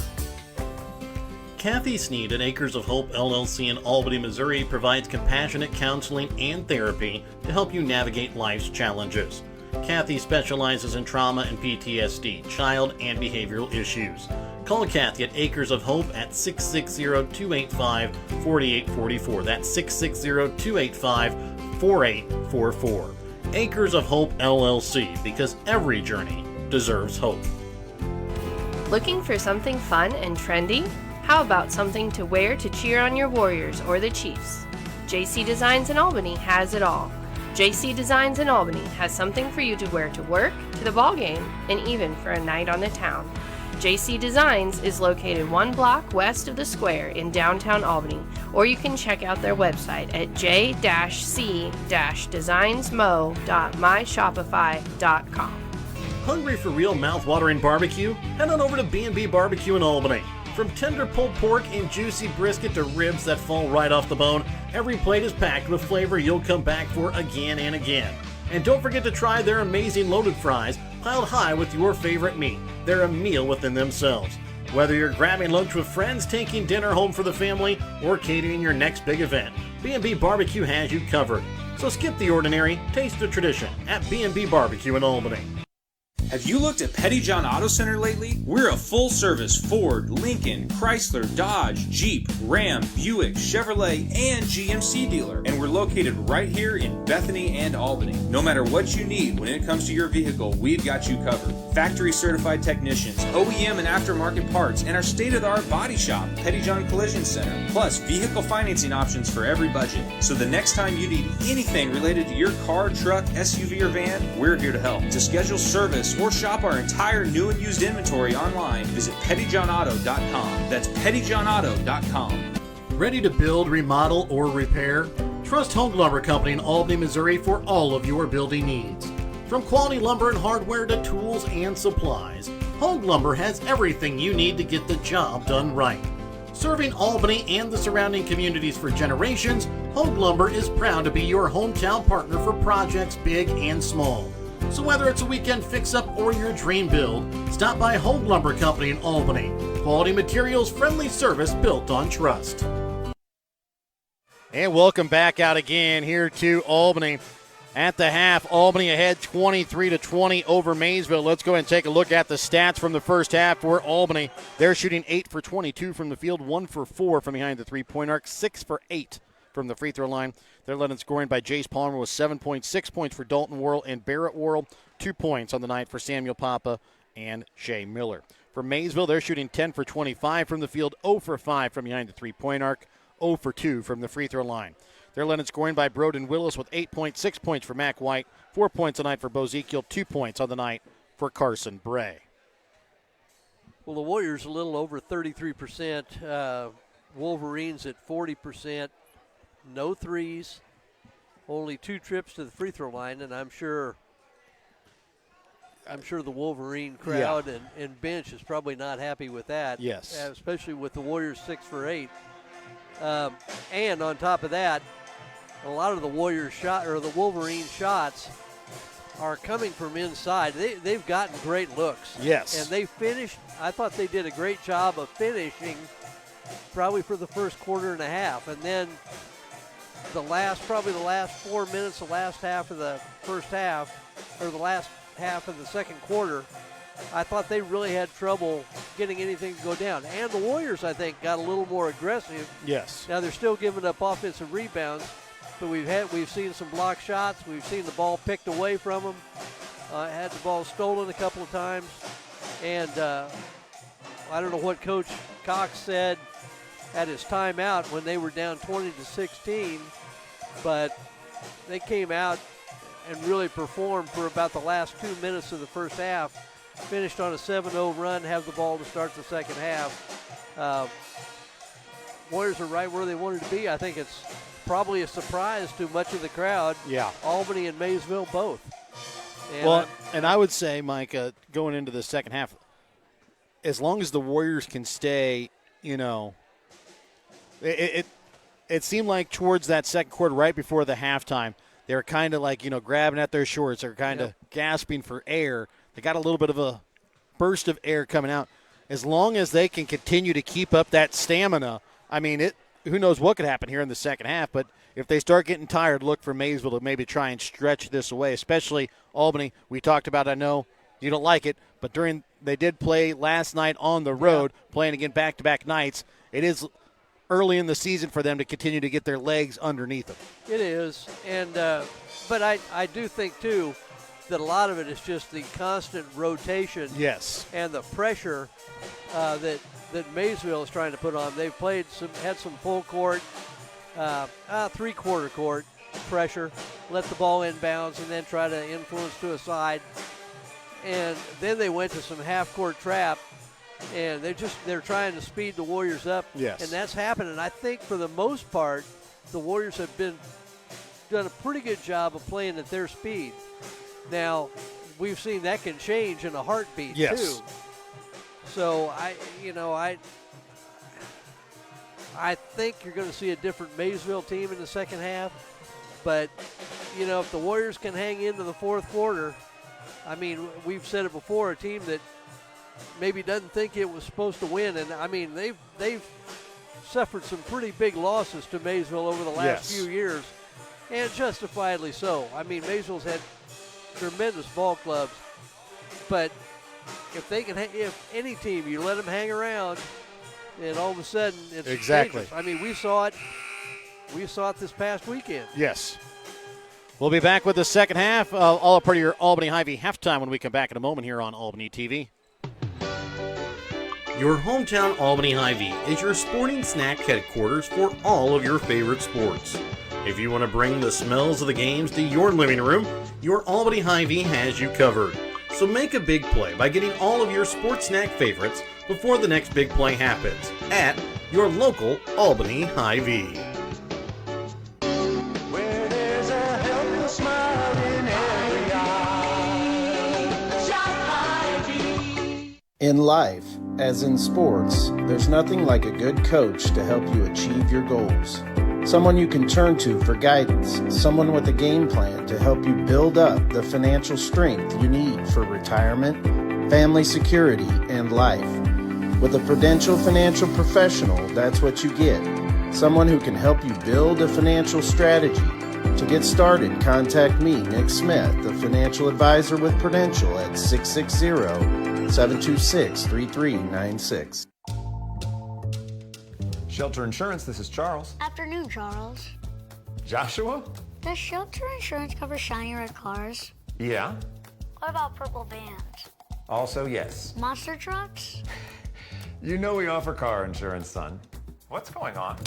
Kathy Sneed at Acres of Hope LLC in Albany, Missouri provides compassionate counseling and therapy to help you navigate life's challenges. Kathy specializes in trauma and PTSD, child and behavioral issues. Call Kathy at Acres of Hope at 660-285-4844. That's 660-285-4844. Acres of Hope LLC, because every journey deserves hope. Looking for something fun and trendy? How about something to wear to cheer on your Warriors or the Chiefs? JC Designs in Albany has it all. JC Designs in Albany has something for you to wear to work, to the ball game, and even for a night on the town. JC Designs is located 1 block west of the square in downtown Albany, or you can check out their website at j-c-designsmo.myshopify.com. Hungry for real mouth-watering barbecue? Head on over to B&B Barbecue in Albany. From tender pulled pork and juicy brisket to ribs that fall right off the bone, every plate is packed with flavor you'll come back for again and again. And don't forget to try their amazing loaded fries, piled high with your favorite meat. They're a meal within themselves. Whether you're grabbing lunch with friends, taking dinner home for the family, or catering your next big event, B&B Barbecue has you covered. So skip the ordinary, taste the tradition at B&B Barbecue in Albany. Have you looked at Petty John Auto Center lately? We're a full-service Ford, Lincoln, Chrysler, Dodge, Jeep, Ram, Buick, Chevrolet, and GMC dealer. And we're located right here in Bethany and Albany. No matter what you need when it comes to your vehicle, we've got you covered. Factory-certified technicians, OEM and aftermarket parts, and our state-of-the-art body shop, Petty John Collision Center. Plus, vehicle financing options for every budget. So the next time you need anything related to your car, truck, SUV, or van, we're here to help. To schedule service or shop our entire new and used inventory online, visit pettyjohnauto.com. That's pettyjohnauto.com. Ready to build, remodel, or repair? Trust Home Lumber Company in Albany, Missouri for all of your building needs. From quality lumber and hardware to tools and supplies, Home Lumber has everything you need to get the job done right. Serving Albany and the surrounding communities for generations, Home Lumber is proud to be your hometown partner for projects big and small. So whether it's a weekend fix-up or your dream build, stop by Home Lumber Company in Albany. Quality materials, friendly service built on trust. And welcome back out again here to Albany. At the half, Albany ahead 23-20 over Maysville. Let's go ahead and take a look at the stats from the first half for Albany. They're shooting 8 for 22 from the field, 1 for 4 from behind the three-point arc, 6 for 8 from the free throw line. They're led in scoring by Jace Palmer with 7.6 points for Dalton Worrell and Barrett Worrell, 2 points on the night for Samuel Papa and Shea Miller. For Maysville, they're shooting 10 for 25 from the field, 0 for 5 from behind the three-point arc, 0 for 2 from the free throw line. They're led in scoring by Broden Willis with 8.6 points for Mac White, 4 points a night for Bozekiel, 2 points on the night for Carson Bray. Well, the Warriors a little over 33%. Wolverines at 40%. No threes. Only 2 trips to the free throw line, and I'm sure the Wolverine crowd and bench is probably not happy with that. Yes. Especially with the Warriors 6 for 8. And on top of that, a lot of the the Wolverine shots are coming from inside. They've gotten great looks. Yes. And they finished. I thought they did a great job probably for the first quarter and a half. And then the last 4 minutes, the last half of the first half, or the last half of the second quarter, I thought they really had trouble getting anything to go down. And the Warriors, I think, got a little more aggressive. Yes. Now they're still giving up offensive rebounds, but we've seen some block shots. We've seen the ball picked away from them. Had the ball stolen a couple of times. And I don't know what Coach Cox said at his timeout when they were down 20-16, but they came out and really performed for about the last 2 minutes of the first half. Finished on a 7-0 run, have the ball to start the second half. Warriors are right where they wanted to be. I think it's probably a surprise to much of the crowd. Yeah. Albany and Maysville both. And I would say, Mike, going into the second half, as long as the Warriors can stay, it seemed like towards that second quarter, right before the halftime, they were kind of like, grabbing at their shorts. They're kind of gasping for air. They got a little bit of a burst of air coming out. As long as they can continue to keep up that stamina, I mean, who knows what could happen here in the second half. But if they start getting tired, look for Maysville to maybe try and stretch this away, especially Albany. We talked about, I know you don't like it, but they did play last night on the road, playing again back-to-back nights. It is early in the season for them to continue to get their legs underneath them. It is, and but I do think, too, that a lot of it is just the constant rotation. Yes. And the pressure that Maysville is trying to put on. They've had some full court, 3/4 court pressure, let the ball inbounds, and then try to influence to a side. And then they went to some half-court trap, and they're trying to speed the Warriors up. Yes. And that's happening. I think for the most part, the Warriors have done a pretty good job of playing at their speed. Now, we've seen that can change in a heartbeat, too. So, I think you're going to see a different Maysville team in the second half. But, if the Warriors can hang into the fourth quarter, I mean, we've said it before, a team that maybe doesn't think it was supposed to win. And, I mean, they've suffered some pretty big losses to Maysville over the last few years, and justifiably so. I mean, Maysville's had tremendous ball clubs, but if any team, you let them hang around, and all of a sudden it's dangerous. I mean, we saw it this past weekend. Yes. We'll be back with the second half, all a part of your Albany Hy-Vee halftime when we come back in a moment here on Albany TV. Your hometown Albany Hy-Vee is your sporting snack headquarters for all of your favorite sports. If you want to bring the smells of the games to your living room, your Albany Hy-Vee has you covered. So make a big play by getting all of your sports snack favorites before the next big play happens at your local Albany Hy-Vee. Where there's a helpless smile in every eye. Shop Hy-Vee. In life, as in sports, there's nothing like a good coach to help you achieve your goals. Someone you can turn to for guidance, someone with a game plan to help you build up the financial strength you need for retirement, family security, and life. With a Prudential financial professional, that's what you get. Someone who can help you build a financial strategy. To get started, contact me, Nick Smith, the financial advisor with Prudential at 660-726-3396. Shelter Insurance, this is Charles. Afternoon, Charles. Joshua? Does Shelter Insurance cover shiny red cars? Yeah. What about purple vans? Also, yes. Monster trucks? You know we offer car insurance, son. What's going on?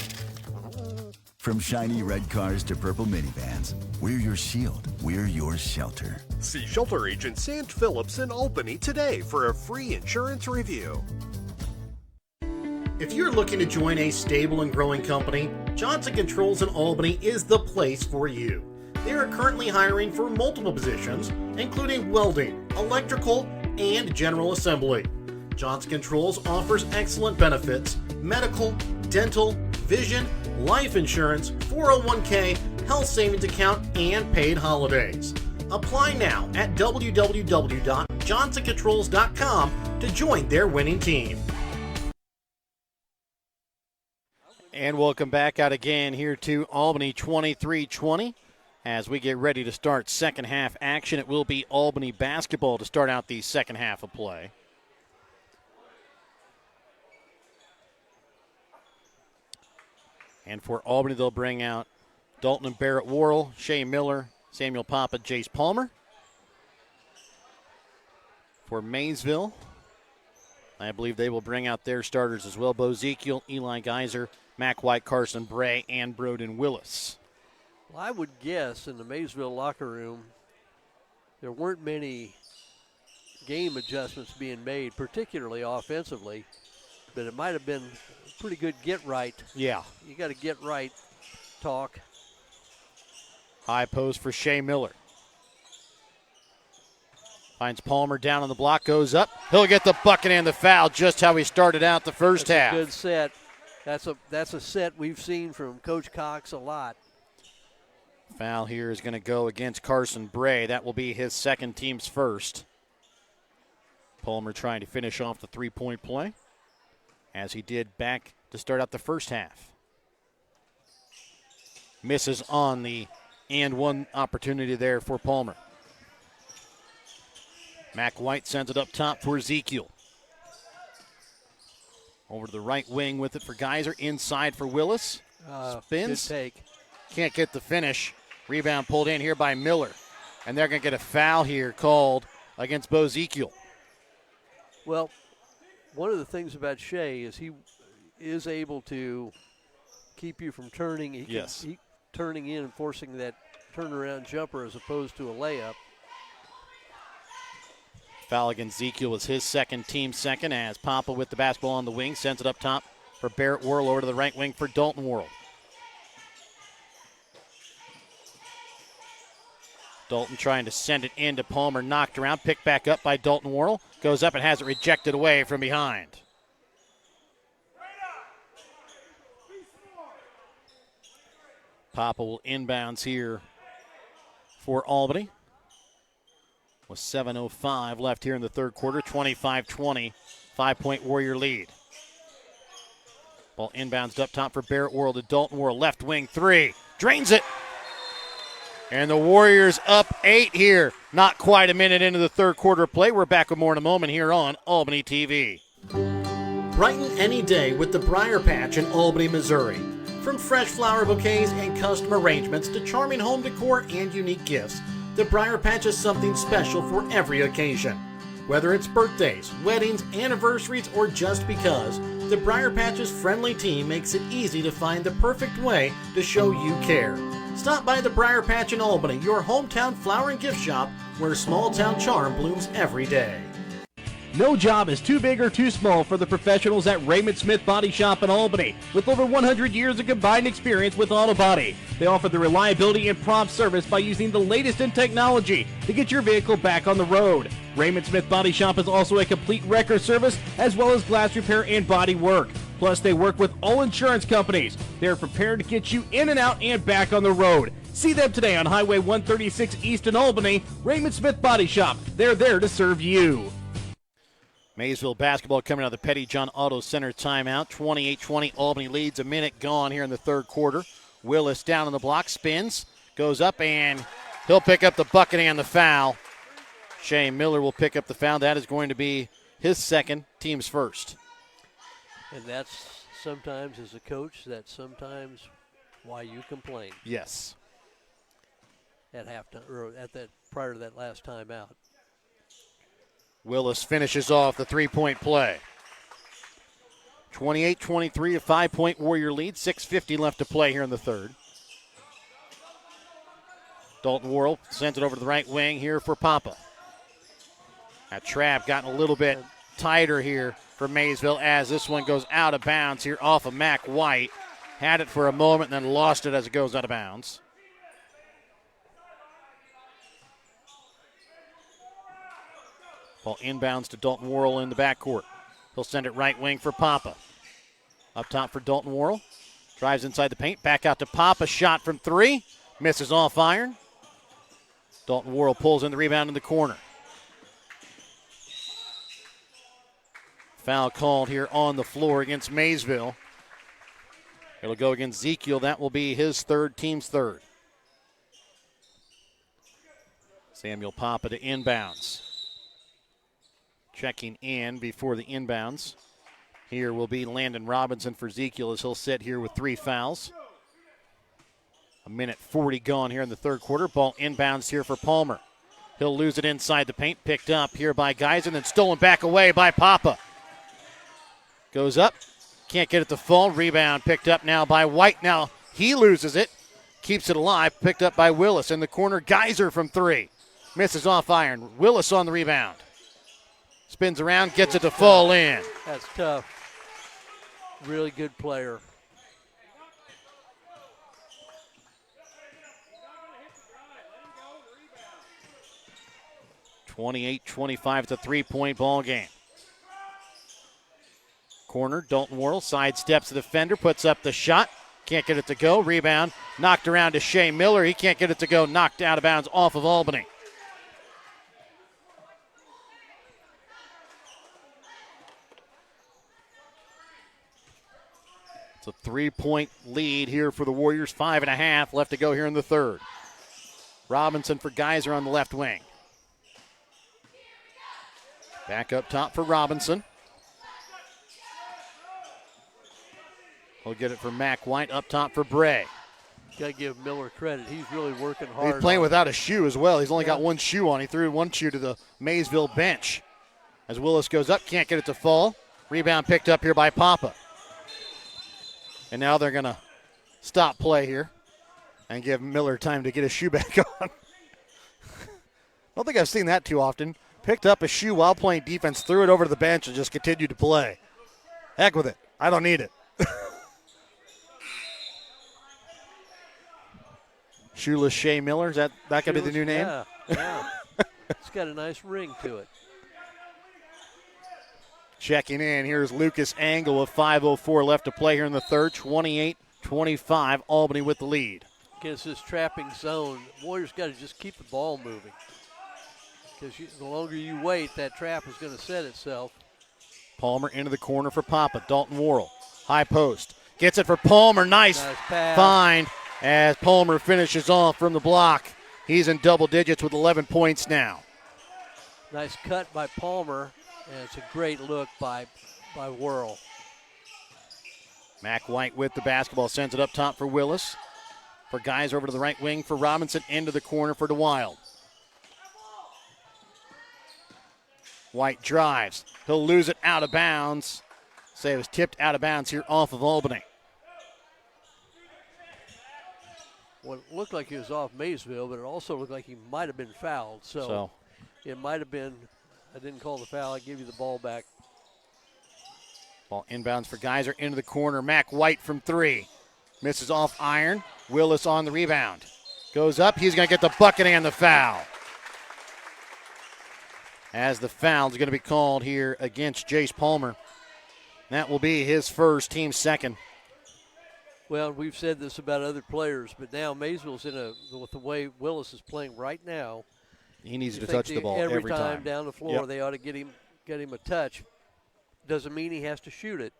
From shiny red cars to purple minivans, we're your shield, we're your shelter. See shelter agent Sant Phillips in Albany today for a free insurance review. If you're looking to join a stable and growing company, Johnson Controls in Albany is the place for you. They are currently hiring for multiple positions, including welding, electrical, and general assembly. Johnson Controls offers excellent benefits: medical, dental, vision, life insurance, 401k, health savings account, and paid holidays. Apply now at www.johnsoncontrols.com to join their winning team. And we'll come back out again here to Albany 23-20 as we get ready to start second half action. It will be Albany basketball to start out the second half of play. And for Albany, they'll bring out Dalton and Barrett Worrell, Shea Miller, Samuel Papa, Jace Palmer. For Maysville, I believe they will bring out their starters as well: Bo Ezekiel, Eli Geiser, Mac White, Carson Bray, and Broden Willis. Well, I would guess in the Maysville locker room there weren't many game adjustments being made, particularly offensively, but it might have been a pretty good get-right. Yeah. You got to get right talk. High post for Shea Miller. Finds Palmer down on the block, goes up. He'll get the bucket and the foul, just how he started out the first half. Good set. That's a set we've seen from Coach Cox a lot. Foul here is going to go against Carson Bray. That will be his second, team's first. Palmer trying to finish off the three-point play, as he did back to start out the first half. Misses on the and one opportunity there for Palmer. Mac White sends it up top for Ezekiel. Over to the right wing with it for Geiser. Inside for Willis. Spins. Good take. Can't get the finish. Rebound pulled in here by Miller. And they're going to get a foul here called against Bo Ezekiel. Well, one of the things about Shea is he is able to keep you from turning. He turning in and forcing that turnaround jumper as opposed to a layup. Foul against Ezekiel was his second, team second, as Papa with the basketball on the wing sends it up top for Barrett Worrell, over to the right wing for Dalton Worrell. Dalton trying to send it into Palmer, knocked around, picked back up by Dalton Worrell, goes up and has it rejected away from behind. Papa will inbounds here for Albany. With 7:05 left here in the third quarter, 25-20, 5-point Warrior lead. Ball inbounds up top for Barrett Worrell to Dalton Worrell, left wing three, drains it. And the Warriors up 8 here. Not quite a minute into the third quarter play. We're back with more in a moment here on Albany TV. Brighten any day with the Briar Patch in Albany, Missouri. From fresh flower bouquets and custom arrangements to charming home decor and unique gifts, the Briar Patch is something special for every occasion. Whether it's birthdays, weddings, anniversaries, or just because, the Briar Patch's friendly team makes it easy to find the perfect way to show you care. Stop by the Briar Patch in Albany, your hometown flower and gift shop, where small town charm blooms every day. No job is too big or too small for the professionals at Raymond Smith Body Shop in Albany. With over 100 years of combined experience with auto body, they offer the reliability and prompt service by using the latest in technology to get your vehicle back on the road. Raymond Smith Body Shop is also a complete wrecker service as well as glass repair and body work. Plus, they work with all insurance companies. They are prepared to get you in and out and back on the road. See them today on Highway 136 East in Albany. Raymond Smith Body Shop. They're there to serve you. Maysville basketball coming out of the Petty John Auto Center timeout. 28-20, Albany leads, a minute gone here in the third quarter. Willis down on the block, spins, goes up, and he'll pick up the bucket and the foul. Shea Miller will pick up the foul. That is going to be his second, team's first. And that's sometimes, as a coach, that's sometimes why you complain. Yes. At halftime, or at that prior to that last timeout. Willis finishes off the three-point play. 28-23, a 5-point Warrior lead. 6:50 left to play here in the third. Dalton Worrell sends it over to the right wing here for Papa. That trap gotten a little bit tighter here for Maysville as this one goes out of bounds here off of Mac White. Had it for a moment and then lost it as it goes out of bounds. Ball inbounds to Dalton Worrell in the backcourt. He'll send it right wing for Papa. Up top for Dalton Worrell. Drives inside the paint. Back out to Papa. Shot from three. Misses off iron. Dalton Worrell pulls in the rebound in the corner. Foul called here on the floor against Maysville. It'll go against Ezekiel. That will be his third, team's third. Samuel Papa to inbounds. Checking in before the inbounds. Here will be Landon Robinson for Ezekiel as he'll sit here with 3 fouls. 1:40 gone here in the third quarter. Ball inbounds here for Palmer. He'll lose it inside the paint. Picked up here by Geisen and then stolen back away by Papa. Goes up. Can't get it to fall. Rebound picked up now by White. Now he loses it. Keeps it alive. Picked up by Willis in the corner. Geyser from 3. Misses off iron. Willis on the rebound. Spins around. Gets it to fall in. That's tough. Really good player. (28-25) at the 3-point ball game. Corner, Dalton Worrell sidesteps the defender, puts up the shot. Can't get it to go. Rebound knocked around to Shea Miller. He can't get it to go. Knocked out of bounds off of Albany. It's a 3-point lead here for the Warriors. 5.5 left to go here in the third. Robinson for Geyser on the left wing. Back up top for Robinson. He'll get it for Mac White. Up top for Bray. Got to give Miller credit. He's really working hard. He's playing without a shoe as well. He's only got one shoe on. He threw one shoe to the Maysville bench. As Willis goes up, can't get it to fall. Rebound picked up here by Papa. And now they're going to stop play here and give Miller time to get his shoe back on. Don't think I've seen that too often. Picked up a shoe while playing defense, threw it over to the bench, and just continued to play. Heck with it. I don't need it. Shoeless Shea Miller, is that could be the new name? Yeah. It's got a nice ring to it. Checking in, here's Lucas Angle with 5:04 left to play here in the third. 28-25, Albany with the lead. Against this trapping zone, Warriors got to just keep the ball moving. Because the longer you wait, that trap is going to set itself. Palmer into the corner for Papa. Dalton Worrell, high post. Gets it for Palmer. Nice find as Palmer finishes off from the block. He's in double digits with 11 points now. Nice cut by Palmer, and it's a great look by Worrell. Mac White with the basketball, sends it up top for Willis. For Guys over to the right wing for Robinson, into the corner for DeWild. White drives. He'll lose it out of bounds. Say it was tipped out of bounds here off of Albany. Well, it looked like he was off Maysville, but it also looked like he might have been fouled. So it might have been, I didn't call the foul. I give you the ball back. Ball inbounds for Geyser into the corner. Mac White from 3. Misses off iron. Willis on the rebound. Goes up. He's going to get the bucket and the foul. As the foul is going to be called here against Jace Palmer. That will be his first, team second. Well, we've said this about other players, but now Maysville's with the way Willis is playing right now. He needs to touch the ball every time. Down the floor, They ought to get him a touch. Doesn't mean he has to shoot it.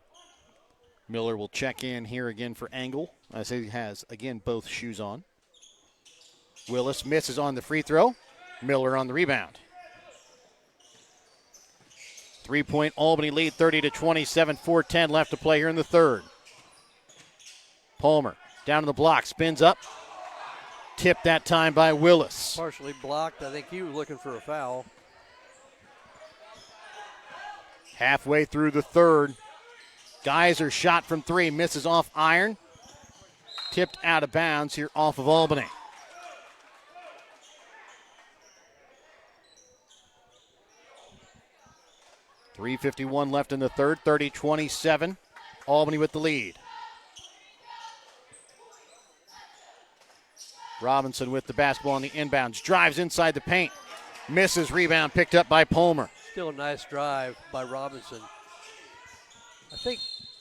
Miller will check in here again for Angle, as he has, again, both shoes on. Willis misses on the free throw. Miller on the rebound. 3-point Albany lead, 30-27, 4:10 left to play here in the third. Palmer down to the block, spins up. Tipped that time by Willis. Partially blocked. I think he was looking for a foul. Halfway through the third. Geyser shot from three, misses off iron. Tipped out of bounds here off of Albany. .351 left in the third, 30-27. Albany with the lead. Robinson with the basketball on the inbounds. Drives inside the paint. Misses, rebound picked up by Palmer. Still a nice drive by Robinson.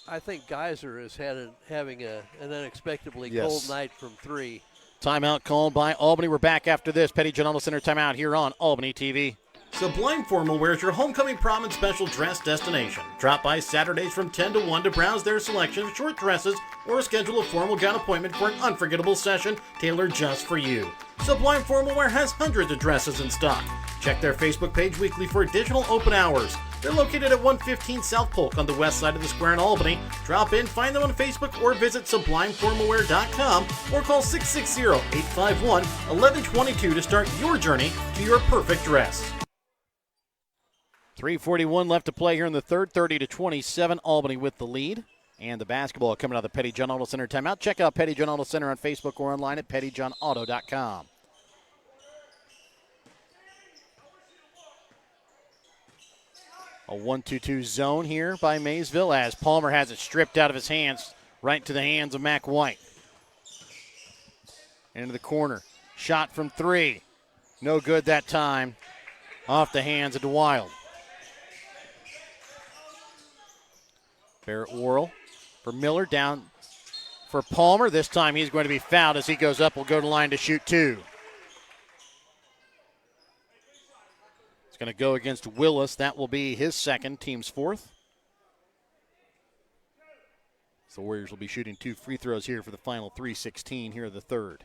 I think Geyser is having an unexpectedly cold night from three. Timeout called by Albany. We're back after this. Petty John Auto Center timeout here on Albany TV. Sublime Formal Wear is your homecoming prom and special dress destination. Drop by Saturdays from 10 to 1 to browse their selection of short dresses or schedule a formal gown appointment for an unforgettable session tailored just for you. Sublime Formal Wear has hundreds of dresses in stock. Check their Facebook page weekly for additional open hours. They're located at 115 South Polk on the west side of the square in Albany. Drop in, find them on Facebook, or visit sublimeformalwear.com or call 660-851-1122 to start your journey to your perfect dress. 3:41 left to play here in the third, 30-27. Albany with the lead. And the basketball coming out of the Petty John Auto Center timeout. Check out Petty John Auto Center on Facebook or online at pettyjohnauto.com. A 1-2-2 zone here by Maysville as Palmer has it stripped out of his hands, right to the hands of Mac White. Into the corner. Shot from three. No good that time. Off the hands of DeWild. Barrett Worrell for Miller, down for Palmer. This time he's going to be fouled as he goes up. Will go to the line to shoot two. It's going to go against Willis. That will be his second, team's fourth. So the Warriors will be shooting 2 free throws here for the final 3:16 here in the third.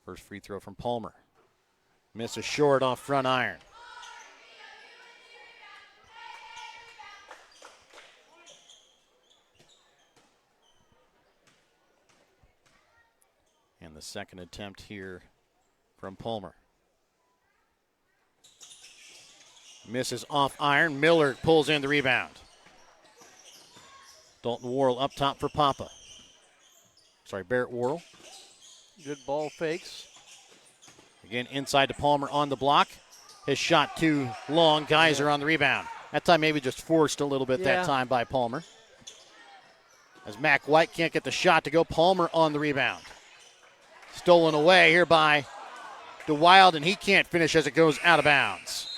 First free throw from Palmer. Misses short off front iron. And the second attempt here from Palmer. Misses off iron. Miller pulls in the rebound. Dalton Worrell up top for Papa. Barrett Worrell. Good ball fakes. Again, inside to Palmer on the block. His shot too long. Geyser on the rebound. That time maybe just forced a little bit that time by Palmer. As Mac White can't get the shot to go, Palmer on the rebound. Stolen away here by DeWild, and he can't finish as it goes out of bounds.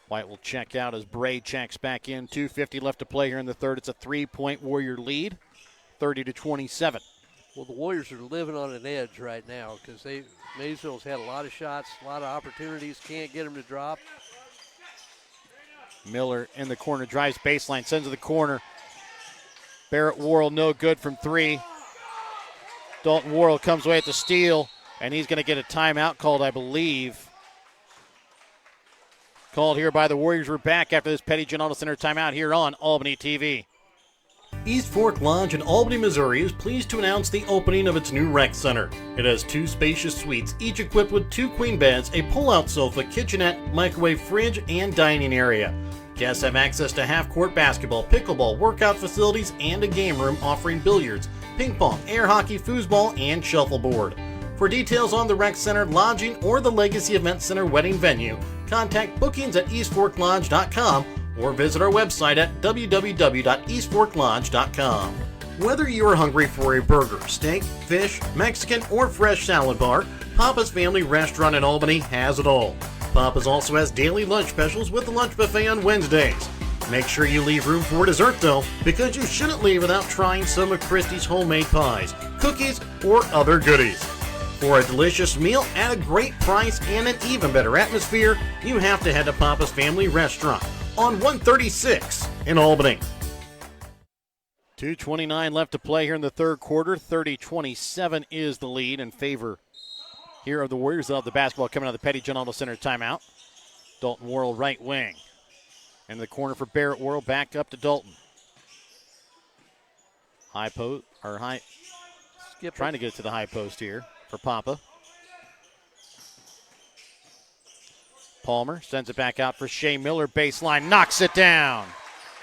White will check out as Bray checks back in. 2:50 left to play here in the third. It's a 3-point Warrior lead, 30-27. Well, the Warriors are living on an edge right now because Maysville's had a lot of shots, a lot of opportunities, can't get them to drop. Miller in the corner, drives baseline, sends to the corner. Barrett Worrell no good from three. Dalton Worrell comes away at the steal, and he's going to get a timeout called, I believe. Called here by the Warriors. We're back after this Petty John Auto Center timeout here on Albany TV. East Fork Lodge in Albany, Missouri is pleased to announce the opening of its new rec center. It has 2 spacious suites, each equipped with 2 queen beds, a pull-out sofa, kitchenette, microwave fridge, and dining area. Guests have access to half-court basketball, pickleball, workout facilities, and a game room offering billiards, ping pong, air hockey, foosball, and shuffleboard. For details on the rec center, lodging, or the Legacy Event Center wedding venue, contact bookings at eastforklodge.com or visit our website at www.eastforklodge.com. Whether you are hungry for a burger, steak, fish, Mexican, or fresh salad bar, Papa's Family Restaurant in Albany has it all. Papa's also has daily lunch specials with the lunch buffet on Wednesdays. Make sure you leave room for dessert though, because you shouldn't leave without trying some of Christie's homemade pies, cookies, or other goodies. For a delicious meal at a great price and an even better atmosphere, you have to head to Papa's Family Restaurant on 136 in Albany. 2:29 left to play here in the third quarter. 30-27 is the lead in favor here of the Warriors. They'll have the basketball coming out of the Petty John Auto Center timeout. Dalton Worrell right wing. In the corner for Barrett Worrell, back up to Dalton. skip Trying to get it to the high post here for Papa. Palmer sends it back out for Shea Miller. Baseline, knocks it down.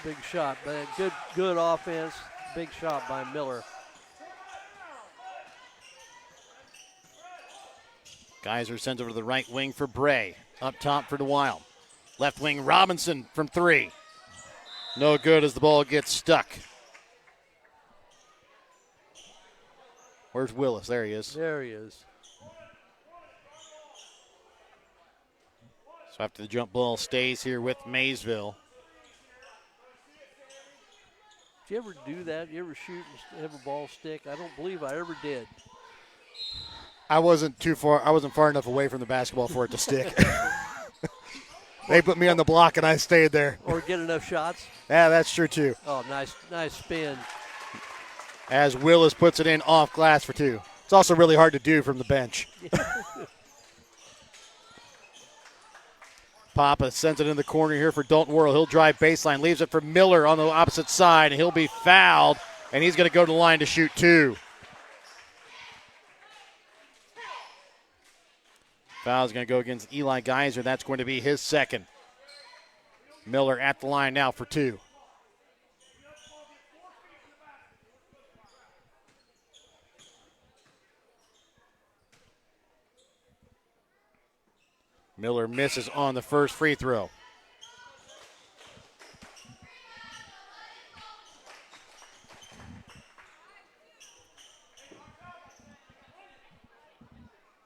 Big shot, but good offense. Big shot by Miller. Geyser sends over to the right wing for Bray. Up top for the Wild. Left wing Robinson from 3. No good as the ball gets stuck. Where's Willis? There he is. There he is. So after the jump ball stays here with Maysville. Did you ever do that? You ever shoot and have a ball stick? I don't believe I ever did. I wasn't too far. I wasn't far enough away from the basketball for it to stick. They put me on the block and I stayed there. Or get enough shots? Yeah, that's true too. Oh, nice spin. As Willis puts it in off glass for 2. It's also really hard to do from the bench. Papa sends it in the corner here for Dalton Worrell. He'll drive baseline, leaves it for Miller on the opposite side, and he'll be fouled, and he's going to go to the line to shoot 2. Foul's going to go against Eli Geyser. That's going to be his second. Miller at the line now for 2. Miller misses on the first free throw.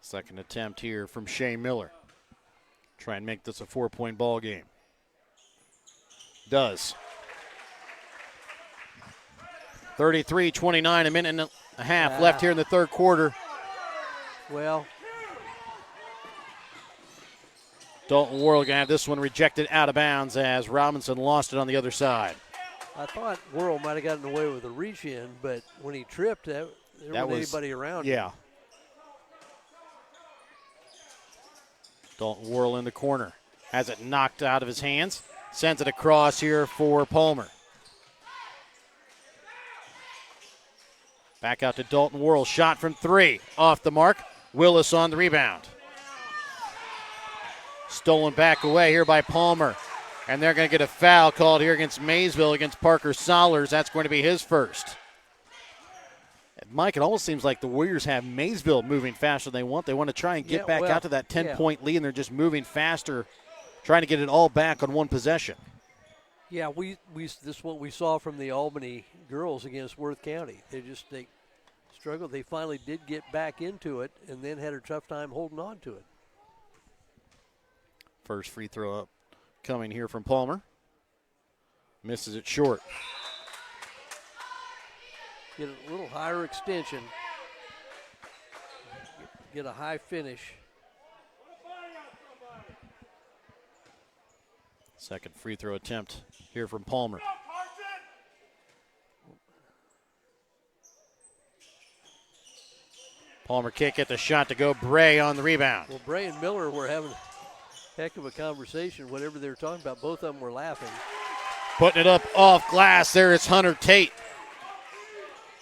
Second attempt here from Shea Miller. Try and make this a 4-point ball game. Does. 33-29, a minute and a half left here in the third quarter. Well, Dalton Worrell going to have this one rejected out of bounds as Robinson lost it on the other side. I thought Worrell might have gotten away with a reach in, but when he tripped, there wasn't anybody around him. Yeah. Dalton Worrell in the corner. Has it knocked out of his hands. Sends it across here for Palmer. Back out to Dalton Worrell. Shot from 3. Off the mark. Willis on the rebound. Stolen back away here by Palmer. And they're going to get a foul called here against Maysville, against Parker Sollers. That's going to be his first. Mike, it almost seems like the Warriors have Maysville moving faster than they want. They want to try and get back out to that 10-point lead, and they're just moving faster, trying to get it all back on one possession. Yeah, this is what we saw from the Albany girls against Worth County. They struggled. They finally did get back into it and then had a tough time holding on to it. First free throw up coming here from Palmer. Misses it short. Get a little higher extension. Get a high finish. Second free throw attempt here from Palmer. Palmer can't get the shot to go. Bray on the rebound. Well, Bray and Miller were having a heck of a conversation. Whatever they were talking about, both of them were laughing. Putting it up off glass. There is Hunter Tate.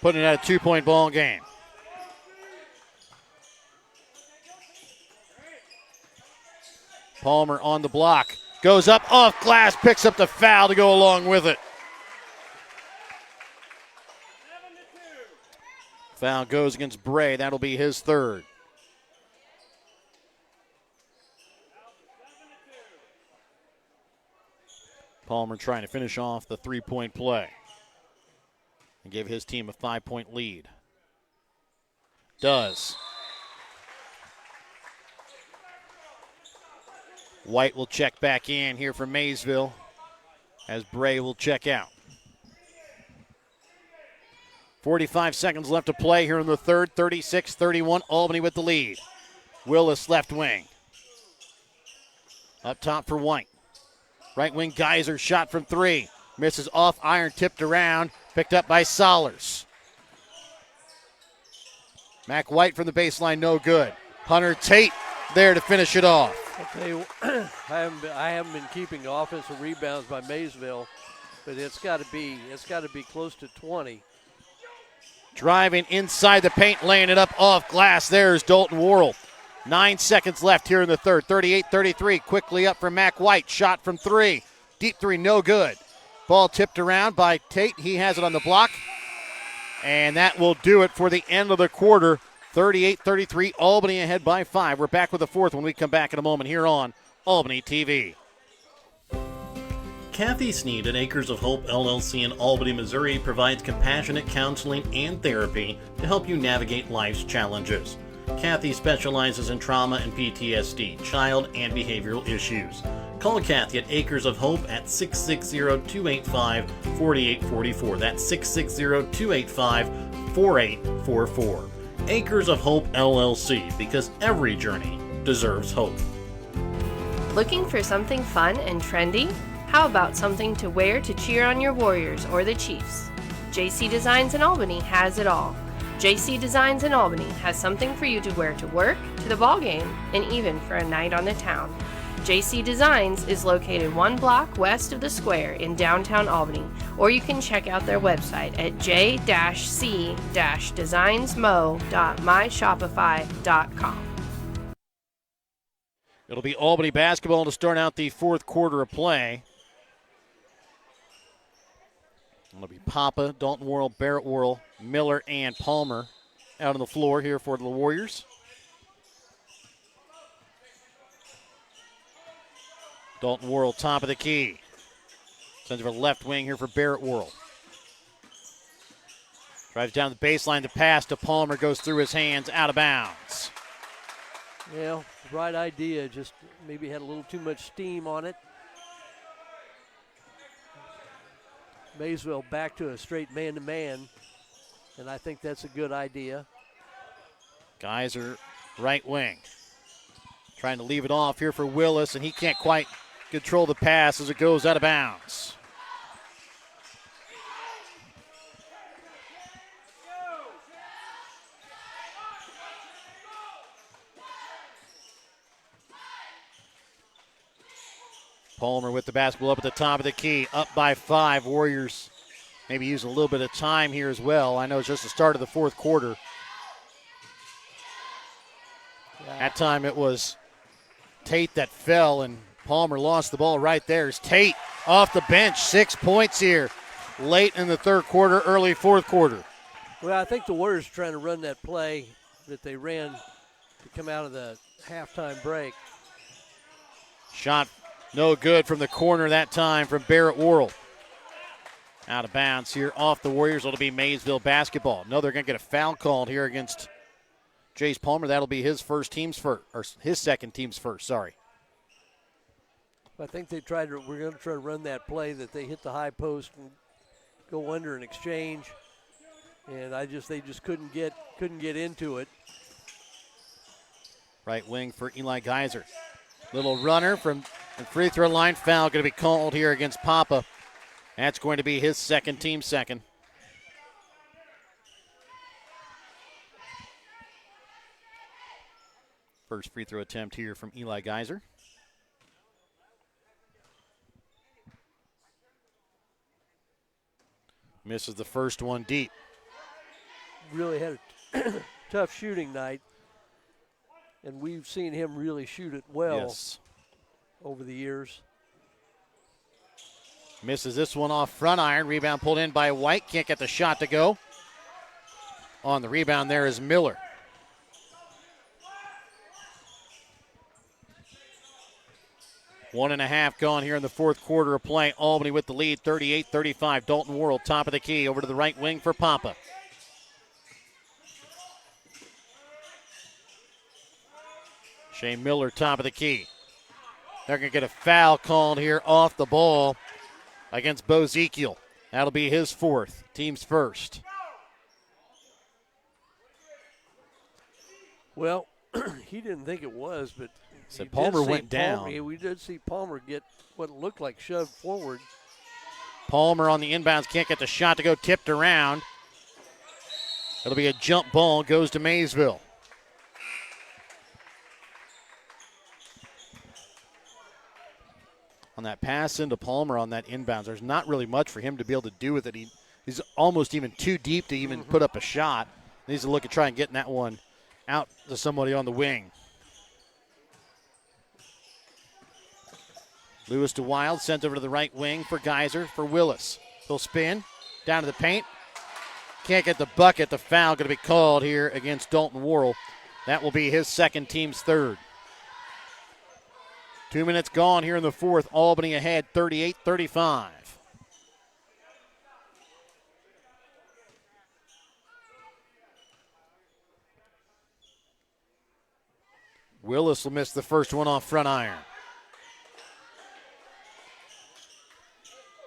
Putting it at a 2-point ball game. Palmer on the block. Goes up off glass. Picks up the foul to go along with it. Foul goes against Bray. That'll be his third. Palmer trying to finish off the 3-point play and give his team a 5-point lead. Does. White will check back in here for Maysville as Bray will check out. 45 seconds left to play here in the third. 36-31, Albany with the lead. Willis left wing. Up top for White. Right wing Geyser shot from 3. Misses off iron, tipped around, picked up by Sollers. Mac White from the baseline, no good. Hunter Tate there to finish it off. I'll tell you, I haven't been keeping offensive rebounds by Maysville, but it's got to be close to 20. Driving inside the paint, laying it up off glass. There's Dalton Worrell. 9 seconds left here in the third. 38-33. Quickly up for Mac White. Shot from three. Deep three, no good. Ball tipped around by Tate. He has it on the block. And that will do it for the end of the quarter. 38-33. Albany ahead by 5. We're back with the fourth when we come back in a moment here on Albany TV. Kathy Sneed at Acres of Hope LLC in Albany, Missouri provides compassionate counseling and therapy to help you navigate life's challenges. Kathy specializes in trauma and PTSD, child and behavioral issues. Call Kathy at Acres of Hope at 660-285-4844. That's 660-285-4844. Acres of Hope LLC, because every journey deserves hope. Looking for something fun and trendy? How about something to wear to cheer on your Warriors or the Chiefs? JC Designs in Albany has it all. JC Designs in Albany has something for you to wear to work, to the ball game, and even for a night on the town. JC Designs is located 1 block west of the square in downtown Albany, or you can check out their website at j-c-designsmo.myshopify.com. It'll be Albany basketball to start out the fourth quarter of play. It'll be Papa, Dalton Worrell, Barrett Worrell, Miller, and Palmer out on the floor here for the Warriors. Dalton Worrell, top of the key. Sends over left wing here for Barrett Worrell. Drives down the baseline, the pass to Palmer goes through his hands, out of bounds. Yeah, right idea, just maybe had a little too much steam on it. Maysville back to a straight man-to-man, and I think that's a good idea. Geyser, right wing. Trying to leave it off here for Willis, and he can't quite control the pass as it goes out of bounds. Palmer with the basketball up at the top of the key, up by 5. Warriors maybe using a little bit of time here as well. I know it's just the start of the fourth quarter. Yeah. That time it was Tate that fell, and Palmer lost the ball right there. It's Tate off the bench, 6 points here late in the third quarter, early fourth quarter. Well, I think the Warriors are trying to run that play that they ran to come out of the halftime break. Shot no good from the corner that time from Barrett Worrell. Out of bounds here off the Warriors. It'll be Maysville basketball. No, they're going to get a foul called here against Jace Palmer. That'll be his his second team's first, sorry. I think we're going to try to run that play that they hit the high post and go under an exchange. And they just couldn't get into it. Right wing for Eli Geyser. Little runner from the free throw line. Foul going to be called here against Papa. That's going to be his team second. First free throw attempt here from Eli Geyser. Misses the first one deep. Really had a tough shooting night. And we've seen him really shoot it well over the years. Misses this one off front iron. Rebound pulled in by White. Can't get the shot to go. On the rebound there is Miller. One and a half gone here in the fourth quarter of play. Albany with the lead, 38-35. Dalton Worrell, top of the key, over to the right wing for Papa. Shane Miller, top of the key. They're going to get a foul called here off the ball against Bo Ezekiel. That'll be his fourth, team's first. Well, he didn't think it was, but so Palmer went down. We did see Palmer get what looked like shoved forward. Palmer on the inbounds, can't get the shot to go, tipped around. It'll be a jump ball, goes to Maysville. On that pass into Palmer on that inbounds, there's not really much for him to be able to do with it. He He's almost even too deep to even put up a shot. Needs to look at trying getting that one out to somebody on the wing. Lewis to Wild, sends over to the right wing for Geyser, for Willis. He'll spin, down to the paint. Can't get the bucket. The foul going to be called here against Dalton Worrell. That will be his second, team's third. 2 minutes gone here in the fourth. Albany ahead, 38-35. Willis will miss the first one off front iron.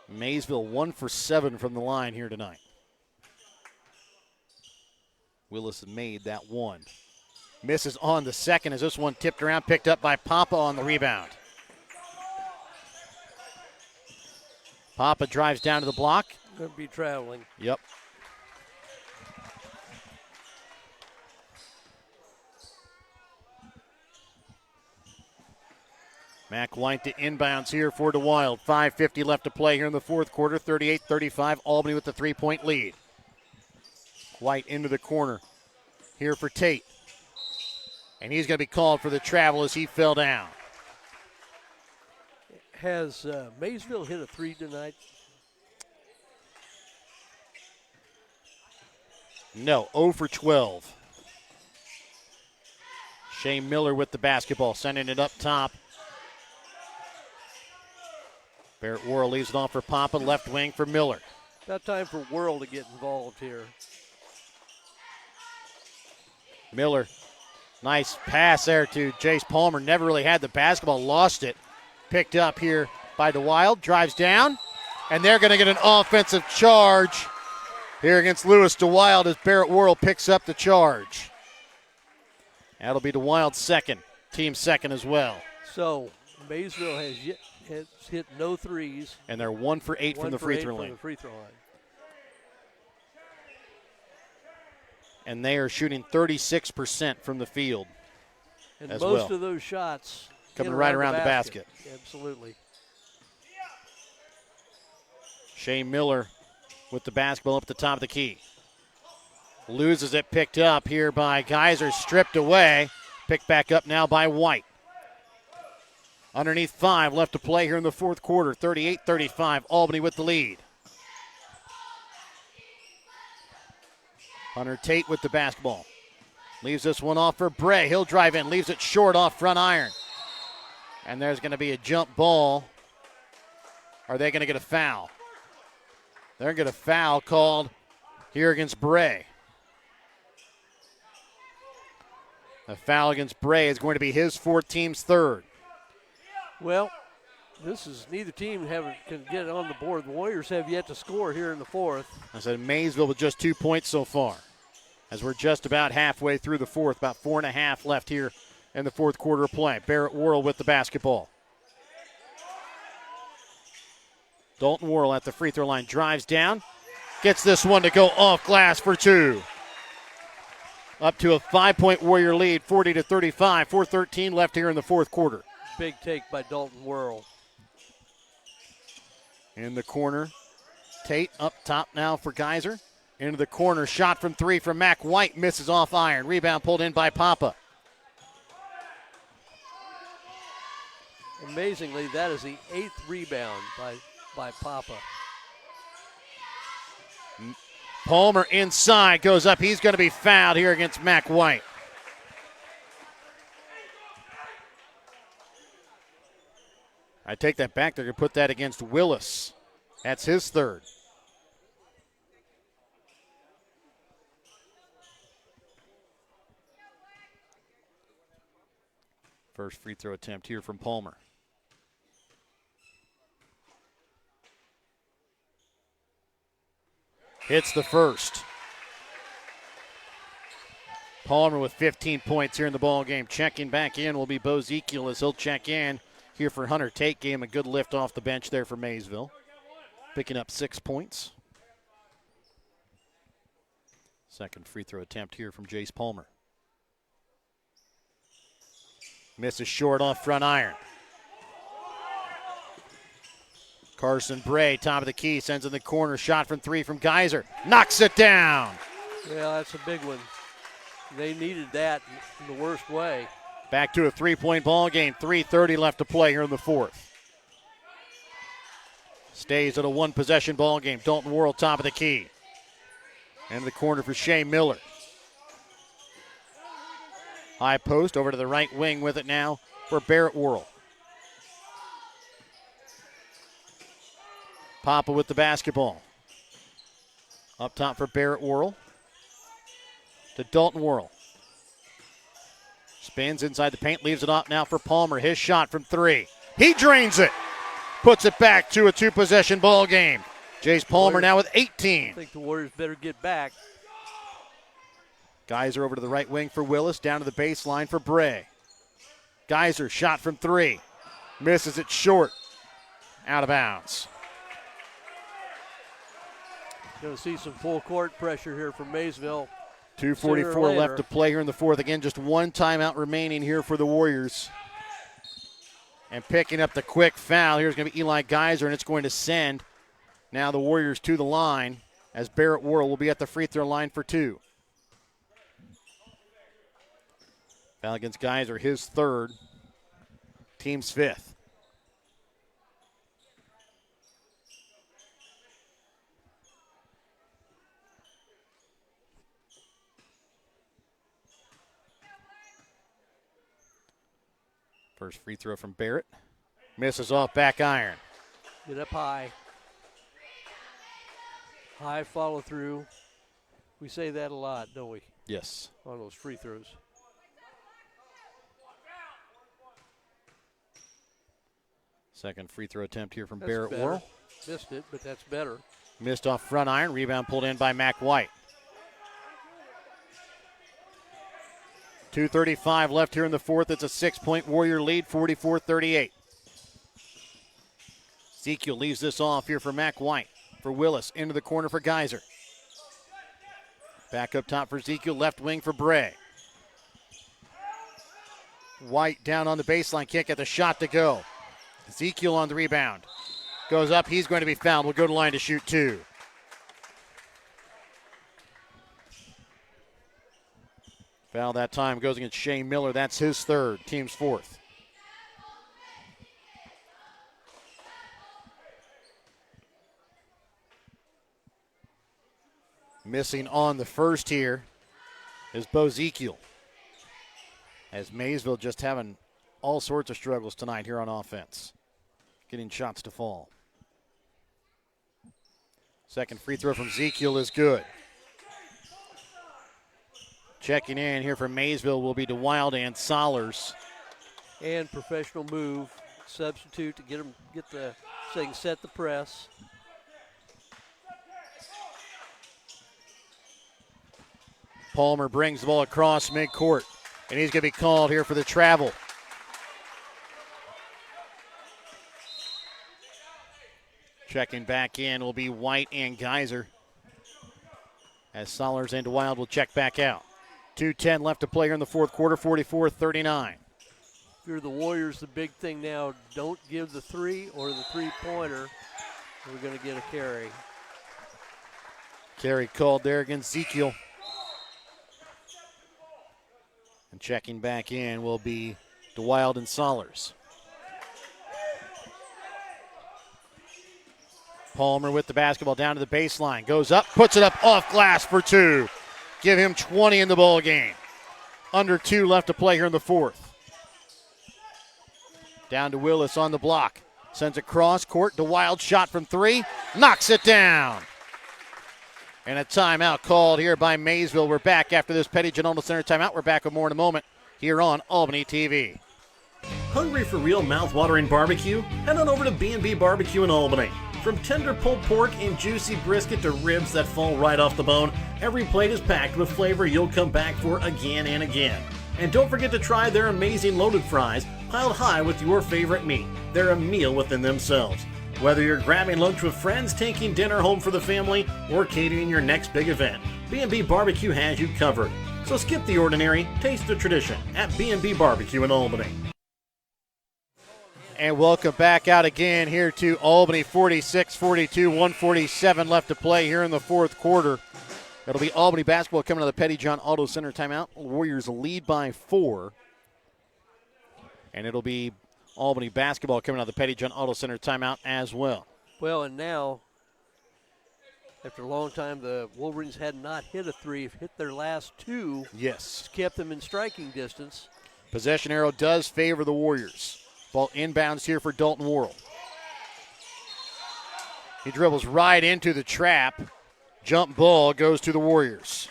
Maysville 1 for 7 from the line here tonight. Willis made that one. Misses on the second as this one tipped around, picked up by Papa on the rebound. Papa drives down to the block. Going to be traveling. Yep. Mac White to inbounds here for DeWild. 5:50 left to play here in the fourth quarter. 38-35, Albany with the three-point lead. White into the corner here for Tate. And he's going to be called for the travel as he fell down. Has Maysville hit a three tonight? No, 0 for 12. Shane Miller with the basketball, sending it up top. Barrett Worrell leaves it off for Papa, left wing for Miller. About time for Worrell to get involved here. Miller, nice pass there to Jace Palmer. Never really had the basketball, lost it. Picked up here by DeWild, drives down, and they're going to get an offensive charge here against Lewis DeWild as Barrett Worrell picks up the charge. That'll be DeWild's second, team second as well. So Maysville has hit no threes. And they're 1 for 8 from the free throw line. And they are shooting 36% from the field and as most well. of those shots coming right around the basket. Absolutely. Shane Miller with the basketball up at the top of the key. Loses it, picked up here by Geyser, stripped away. Picked back up now by White. Underneath 5 left to play here in the fourth quarter. 38-35, Albany with the lead. Hunter Tate with the basketball. Leaves this one off for Bray. He'll drive in, leaves it short off front iron. And there's going to be a jump ball. Are they going to get a foul? They're going to get a foul called here against Bray. The foul against Bray is going to be his fourth, team's third. Well, this is neither team can get on the board. The Warriors have yet to score here in the fourth. I said Maysville with just 2 points so far. As we're just about halfway through the fourth, about 4.5 left here in the fourth quarter of play. Barrett Worrell with the basketball. Dalton Worrell at the free throw line, drives down, gets this one to go off glass for 2. Up to a 5-point Warrior lead, 40-35, 4:13 left here in the fourth quarter. Big take by Dalton Worrell. In the corner, Tate up top now for Geyser. Into the corner, shot from 3 from Mac White, misses off iron. Rebound pulled in by Papa. Amazingly, that is the 8th rebound by Papa. Palmer inside, goes up. He's going to be fouled here against Mac White. I take that back. They're going to put that against Willis. That's his third. First free throw attempt here from Palmer. Hits the first. Palmer with 15 points here in the ball game. Checking back in will be Bo Zekiel as he'll check in here for Hunter Tate. Gave him a good lift off the bench there for Maysville. Picking up 6 points. Second free throw attempt here from Jace Palmer. Misses short off front iron. Carson Bray, top of the key, sends in the corner. Shot from three from Geyser. Knocks it down. Yeah, that's a big one. They needed that in the worst way. Back to a 3-point ball game. 3:30 left to play here in the fourth. Stays at a one-possession ball game. Dalton Worrell, top of the key. Into the corner for Shea Miller. High post over to the right wing with it now for Barrett Worrell. Papa with the basketball. Up top for Barrett Worrell. To Dalton Worrell. Spins inside the paint, leaves it up now for Palmer. His shot from three. He drains it. Puts it back to a two-possession ball game. Jace Palmer now with 18. I think the Warriors better get back. Geyser over to the right wing for Willis. Down to the baseline for Bray. Geyser shot from three. Misses it short. Out of bounds. Going to see some full court pressure here from Maysville. 2:44 left to play here in the fourth. Again, just one timeout remaining here for the Warriors. And picking up the quick foul, here's going to be Eli Geyser, and it's going to send now the Warriors to the line as Barrett Worrell will be at the free throw line for two. Foul against Geyser, his third, team's fifth. First free throw from Barrett. Misses off back iron. Get up high. High follow through. We say that a lot, don't we? Yes. On those free throws. Second free throw attempt here from That's Barrett better. Worrell. Missed it, but that's better. Missed off front iron. Rebound pulled in by Mac White. 2:35 left here in the fourth. It's a 6-point Warrior lead, 44-38. Ezekiel leaves this off here for Mac White. For Willis, into the corner for Geyser. Back up top for Ezekiel, left wing for Bray. White down on the baseline, can't get the shot to go. Ezekiel on the rebound. Goes up, he's going to be fouled. Will go to line to shoot two. Foul that time goes against Shea Miller. That's his third, team's fourth. Missing on the first here is Bo Ezekiel. As Maysville just having all sorts of struggles tonight here on offense. Getting shots to fall. Second free throw from Ezekiel is good. Checking in here for Maysville will be DeWild and Solers. And professional move, substitute to get the so they can set the press. Palmer brings the ball across midcourt, and he's going to be called here for the travel. Checking back in will be White and Geyser, as Solers and DeWild will check back out. 2:10 left to play here in the fourth quarter, 44-39. If you're the Warriors, the big thing now, don't give the three or the three-pointer. We're going to get a carry. Carry called there against Ezekiel. And checking back in will be DeWild and Solers. Palmer with the basketball down to the baseline. Goes up, puts it up off glass for two. Give him 20 in the ball game. Under 2 left to play here in the fourth. Down to Willis on the block. Sends it cross court. DeWild shot from 3. Knocks it down. And a timeout called here by Maysville. We're back after this Petty Genola Center timeout. We're back with more in a moment here on Albany TV. Hungry for real mouth-watering barbecue? Head on over to B&B Barbecue in Albany. From tender pulled pork and juicy brisket to ribs that fall right off the bone, every plate is packed with flavor you'll come back for again and again. And don't forget to try their amazing loaded fries, piled high with your favorite meat. They're a meal within themselves. Whether you're grabbing lunch with friends, taking dinner home for the family, or catering your next big event, B&B Barbecue has you covered. So skip the ordinary, taste the tradition at B&B Barbecue in Albany. And welcome back out again here to Albany, 46-42, 147 left to play here in the fourth quarter. It'll be Albany basketball coming to the Petty John Auto Center timeout. Warriors lead by 4. And it'll be Albany basketball coming out of the Petty John Auto Center timeout as well. Well, and now, after a long time, the Wolverines had not hit a three, hit their last 2. Yes. Kept them in striking distance. Possession arrow does favor the Warriors. Ball inbounds here for Dalton Worrell. He dribbles right into the trap. Jump ball goes to the Warriors.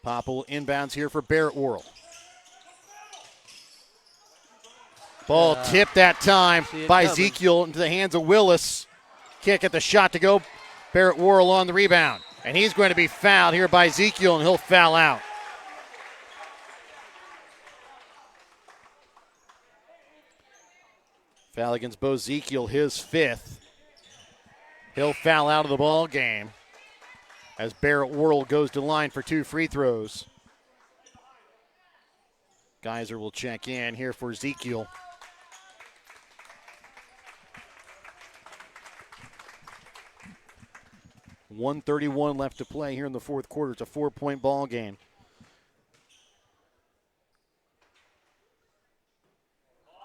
Popple inbounds here for Barrett Worrell. Ball tipped that time by Ezekiel into the hands of Willis. Kick at the shot to go. Barrett Worrell on the rebound. And he's going to be fouled here by Ezekiel, and he'll foul out. Foul against Bo Ezekiel, his 5th. He'll foul out of the ball game as Barrett Worrell goes to line for 2 free throws. Geyser will check in here for Ezekiel. .131 left to play here in the fourth quarter. It's a 4-point ball game.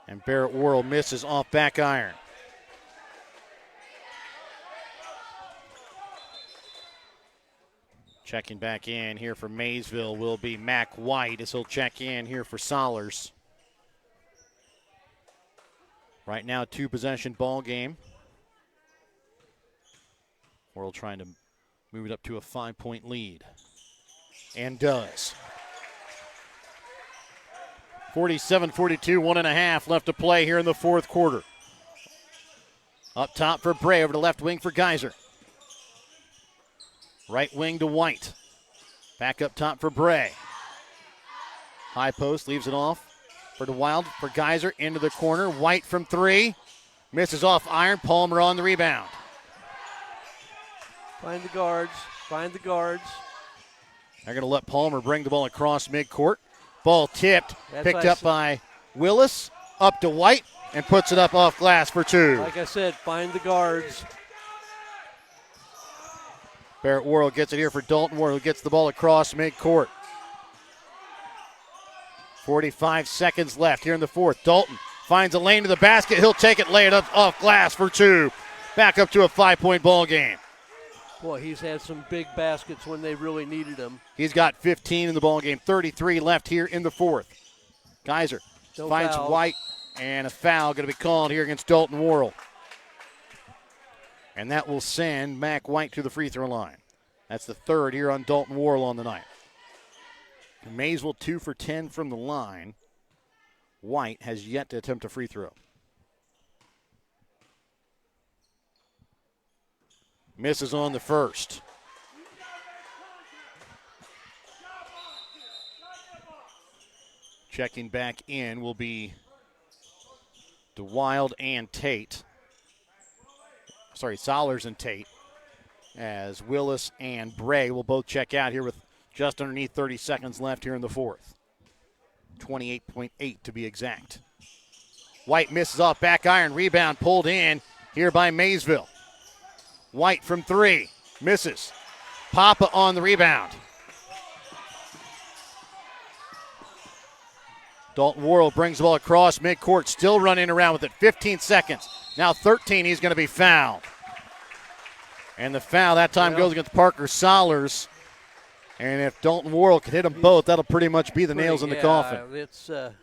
And Barrett Worrell misses off back iron. Checking back in here for Maysville will be Mac White as he'll check in here for Solers. Right now, 2-possession ball game. Worrell trying to move it up to a 5-point lead. And does. 47-42, 1.5 left to play here in the fourth quarter. Up top for Bray, over to left wing for Geyser. Right wing to White. Back up top for Bray. High post, leaves it off for DeWild, for Geyser, into the corner. White from 3. Misses off iron. Palmer on the rebound. Find the guards. Find the guards. They're going to let Palmer bring the ball across midcourt. Ball tipped, That's picked up by Willis, up to White, and puts it up off glass for 2. Like I said, find the guards. Barrett Worrell gets it here for Dalton Worrell, who gets the ball across midcourt. 45 seconds left here in the fourth. Dalton finds a lane to the basket. He'll take it, lay it up off glass for 2. Back up to a 5-point ball game. Boy, he's had some big baskets when they really needed him. He's got 15 in the ball game. 33 left here in the fourth. Geyser finds fouls. White, and a foul going to be called here against Dalton Worrell. And that will send Mac White to the free throw line. That's the 3rd here on Dalton Worrell on the night. Maysville 2 for 10 from the line. White has yet to attempt a free throw. Misses on the first. Checking back in will be DeWild and Tate. Solers and Tate. As Willis and Bray will both check out here with just underneath 30 seconds left here in the fourth. 28.8 to be exact. White misses off back iron. Rebound pulled in here by Maysville. White from 3. Misses. Papa on the rebound. Dalton Worrell brings the ball across midcourt. Still running around with it. 15 seconds. Now 13. He's going to be fouled. And the foul that time goes against Parker Solers. And if Dalton Worrell can hit them both, that'll pretty much be the nails in the coffin. Let's get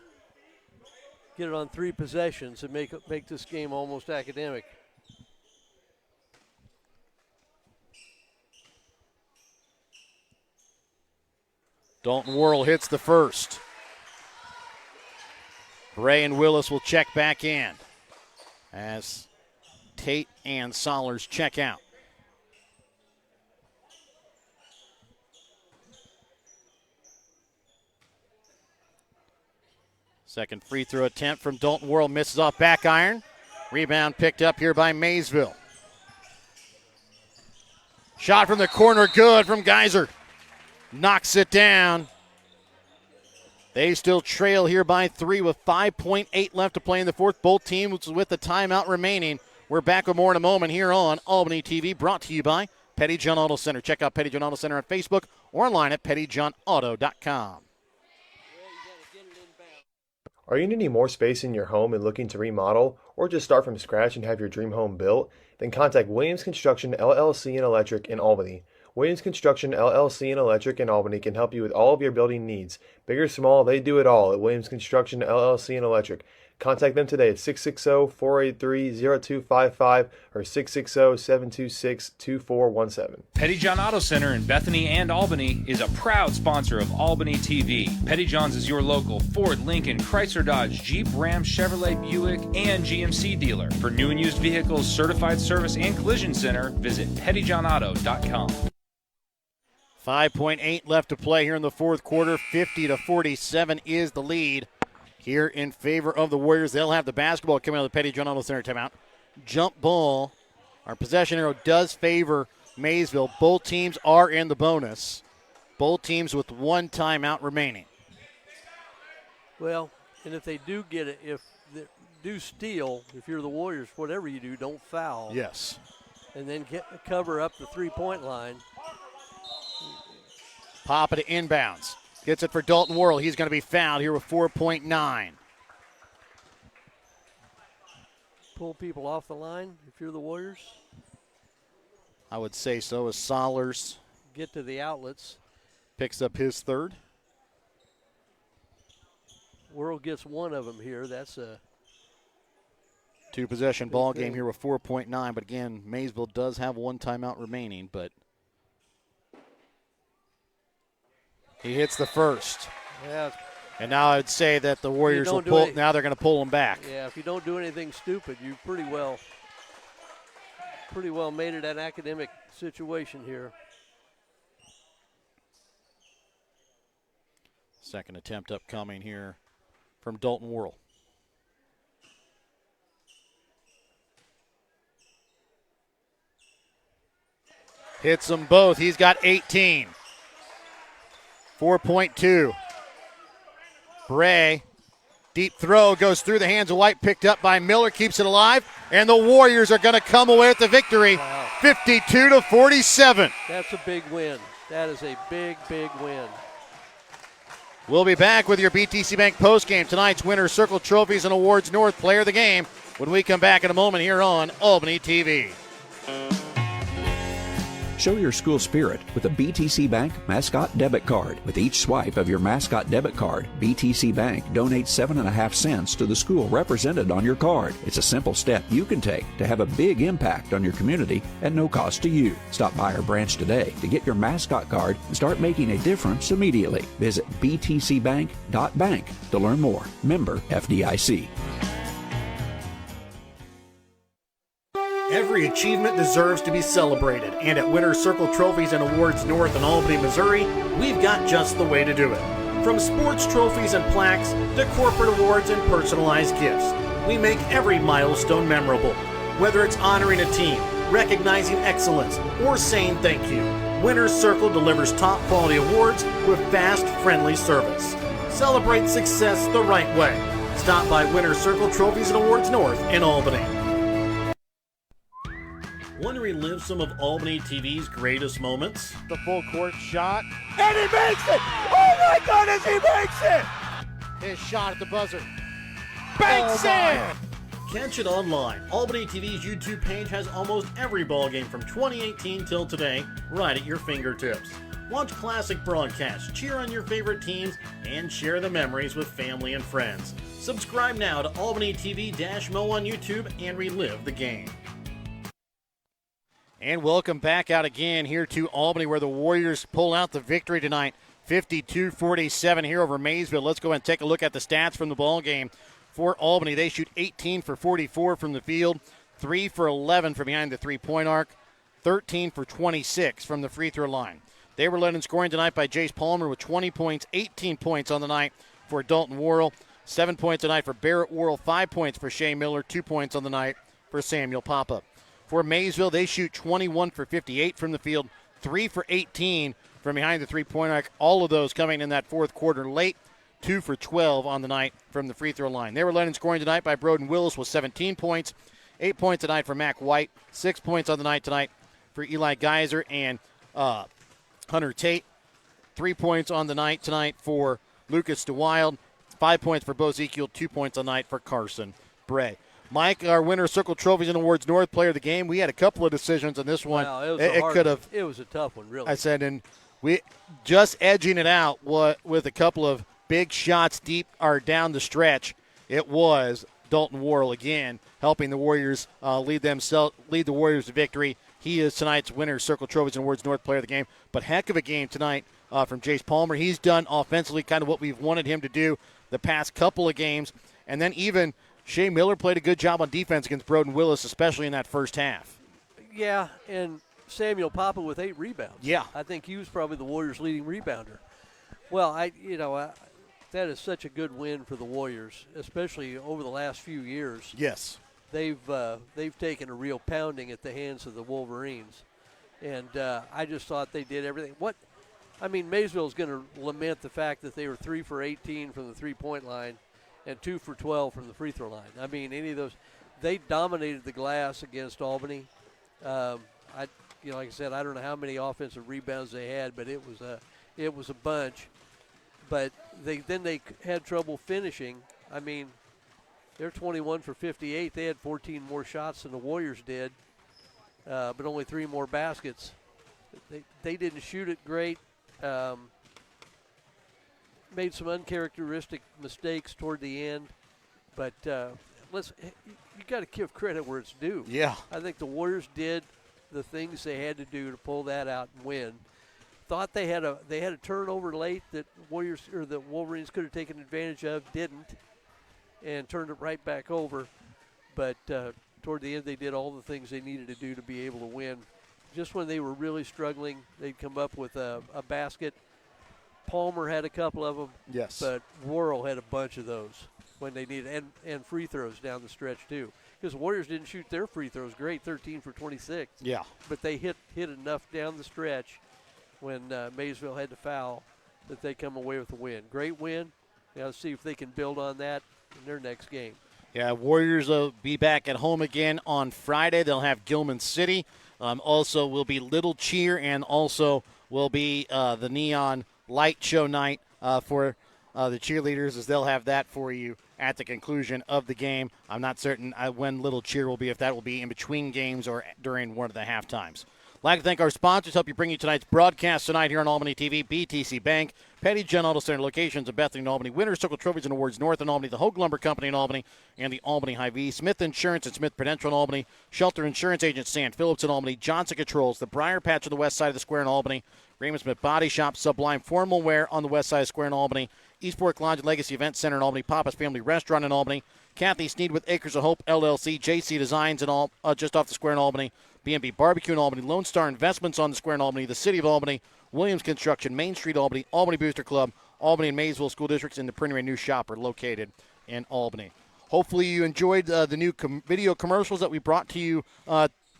it on 3 possessions and make this game almost academic. Dalton Worrell hits the first. Bray and Willis will check back in as Tate and Solers check out. Second free throw attempt from Dalton Worrell, misses off back iron. Rebound picked up here by Maysville. Shot from the corner, good from Geyser. knocks it down. They still trail here by 3 with 5.8 left to play in the fourth. Both teams with the timeout remaining. We're back with more in a moment here on Albany TV, brought to you by Petty John Auto Center. Check out Petty John Auto Center on Facebook or online at pettyjohnauto.com. Are you needing more space in your home and looking to remodel, or just start from scratch and have your dream home built? Then contact Williams Construction LLC and Electric in Albany. Williams Construction LLC and Electric in Albany can help you with all of your building needs. Big or small, they do it all at Williams Construction LLC and Electric. Contact them today at 660-483-0255 or 660-726-2417. Petty John Auto Center in Bethany and Albany is a proud sponsor of Albany TV. Petty John's is your local Ford, Lincoln, Chrysler, Dodge, Jeep, Ram, Chevrolet, Buick, and GMC dealer. For new and used vehicles, certified service, and collision center, visit pettyjohnauto.com. 5.8 left to play here in the fourth quarter. 50-47 is the lead here in favor of the Warriors. They'll have the basketball coming out of the Petty John Auto Center timeout. Jump ball. Our possession arrow does favor Maysville. Both teams are in the bonus. Both teams with one timeout remaining. Well, and if they do get it, if they do steal, if you're the Warriors, whatever you do, don't foul. Yes. And then cover up the three-point line. Pop it inbounds. Gets it for Dalton Worrell. He's going to be fouled here with 4.9. Pull people off the line if you're the Warriors. I would say so, as Solers get to the outlets. Picks up his third. Worrell gets one of them here. That's a two-possession ball game here with 4.9. But again, Maysville does have one timeout remaining, but he hits the first. Yeah. And now I'd say that the Warriors will pull. Now they're going to pull him back. Yeah, if you don't do anything stupid, you pretty well made it an academic situation here. Second attempt upcoming here from Dalton Worrell. Hits them both. He's got 18. 4.2. Bray, deep throw, goes through the hands of White, picked up by Miller, keeps it alive, and the Warriors are going to come away with the victory, 52-47. That's a big win. That is a big, big win. We'll be back with your BTC Bank postgame. Tonight's Winner's Circle Trophies and Awards North Player of the Game when we come back in a moment here on Albany TV. Show your school spirit with a BTC Bank Mascot Debit Card. With each swipe of your Mascot Debit Card, BTC Bank donates 7.5 cents to the school represented on your card. It's a simple step you can take to have a big impact on your community at no cost to you. Stop by our branch today to get your Mascot Card and start making a difference immediately. Visit btcbank.bank to learn more. Member FDIC. Every achievement deserves to be celebrated, and at Winner's Circle Trophies and Awards North in Albany, Missouri, we've got just the way to do it. From sports trophies and plaques to corporate awards and personalized gifts, we make every milestone memorable. Whether it's honoring a team, recognizing excellence, or saying thank you, Winner's Circle delivers top-quality awards with fast, friendly service. Celebrate success the right way. Stop by Winner's Circle Trophies and Awards North in Albany. Want to relive some of Albany TV's greatest moments? The full court shot, and he makes it! Oh my goodness, he makes it! His shot at the buzzer. Banks it! Catch it online. Albany TV's YouTube page has almost every ballgame from 2018 till today right at your fingertips. Watch classic broadcasts, cheer on your favorite teams, and share the memories with family and friends. Subscribe now to Albany TV-Mo on YouTube and relive the game. And welcome back out again here to Albany, where the Warriors pull out the victory tonight, 52-47 here over Maysville. Let's go and take a look at the stats from the ball game for Albany. They shoot 18 for 44 from the field, 3 for 11 from behind the three-point arc, 13 for 26 from the free throw line. They were led in scoring tonight by Jace Palmer with 20 points, 18 points on the night for Dalton Worrell, 7 points tonight for Barrett Worrell, 5 points for Shea Miller, 2 points on the night for Samuel Papa. For Maysville, they shoot 21 for 58 from the field, 3 for 18 from behind the three-point arc. All of those coming in that fourth quarter late. 2 for 12 on the night from the free throw line. They were led in scoring tonight by Broden Willis with 17 points. 8 points tonight for Mac White. 6 points on the night tonight for Eli Geyser and Hunter Tate. 3 points on the night tonight for Lucas DeWild. 5 points for Bo Ezekiel. 2 points on the night for Carson Bray. Mike, our winner of Circle Trophies and Awards North Player of the Game. We had a couple of decisions on this one. Wow, it was a tough one, really. I said, and we just edging it out with a couple of big shots deep or down the stretch. It was Dalton Worrell again, helping the Warriors lead the Warriors to victory. He is tonight's winner of Circle Trophies and Awards North Player of the Game. But heck of a game tonight from Jace Palmer. He's done offensively kind of what we've wanted him to do the past couple of games. And then even Shea Miller played a good job on defense against Broden Willis, especially in that first half. Yeah, and Samuel Papa with 8 rebounds. Yeah. I think he was probably the Warriors' leading rebounder. Well, that is such a good win for the Warriors, especially over the last few years. Yes. They've taken a real pounding at the hands of the Wolverines. And I just thought they did everything. Maysville's going to lament the fact that they were 3 for 18 from the three-point line and 2 for 12 from the free throw line. Any of those, they dominated the glass against Albany. Like I said, I don't know how many offensive rebounds they had, but it was a bunch. But they had trouble finishing. They're 21 for 58. They had 14 more shots than the Warriors did, but only 3 more baskets. They didn't shoot it great. Made some uncharacteristic mistakes toward the end, but you got to give credit where it's due. Yeah, I think the Warriors did the things they had to do to pull that out and win. Thought they had a turnover late that the Wolverines could have taken advantage of, didn't, and turned it right back over. But toward the end, they did all the things they needed to do to be able to win. Just when they were really struggling, they'd come up with a basket. Palmer had a couple of them. Yes. But Worrell had a bunch of those when they needed, and free throws down the stretch too. Because the Warriors didn't shoot their free throws great, 13 for 26. Yeah. But they hit enough down the stretch when Maysville had to foul that they come away with a win. Great win. Now let's see if they can build on that in their next game. Yeah, Warriors will be back at home again on Friday. They'll have Gilman City. Also will be Little Cheer, and also will be the Neon Light Show night for the cheerleaders, as they'll have that for you at the conclusion of the game. I'm not certain when Little Cheer will be, if that will be in between games or during one of the half times. I'd like to thank our sponsors, help you bring you tonight's broadcast tonight here on Albany TV, BTC Bank, Petty Gen Auto Center locations in Bethany and Albany, Winter Circle Trophies and Awards North in Albany, the Hogue Lumber Company in Albany, and the Albany Hy-Vee, Smith Insurance and Smith Prudential in Albany, Shelter Insurance Agent Sand Phillips in Albany, Johnson Controls, the Briar Patch on the west side of the square in Albany, Raymond Smith Body Shop, Sublime Formal Wear on the west side of the square in Albany, Eastport Lodge and Legacy Event Center in Albany, Papa's Family Restaurant in Albany, Kathy Sneed with Acres of Hope LLC, JC Designs in just off the square in Albany, B&B Barbecue in Albany, Lone Star Investments on the square in Albany, the City of Albany, Williams Construction, Main Street Albany, Albany Booster Club, Albany and Maysville School Districts, and the Printing and New Shop are located in Albany. Hopefully you enjoyed the new video commercials that we brought to you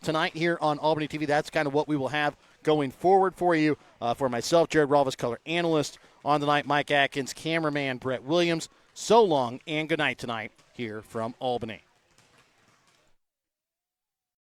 tonight here on Albany TV. That's kind of what we will have going forward for you. For myself, Jared Rolvis, color analyst on the night, Mike Atkins, cameraman Brett Williams. So long and good night tonight here from Albany.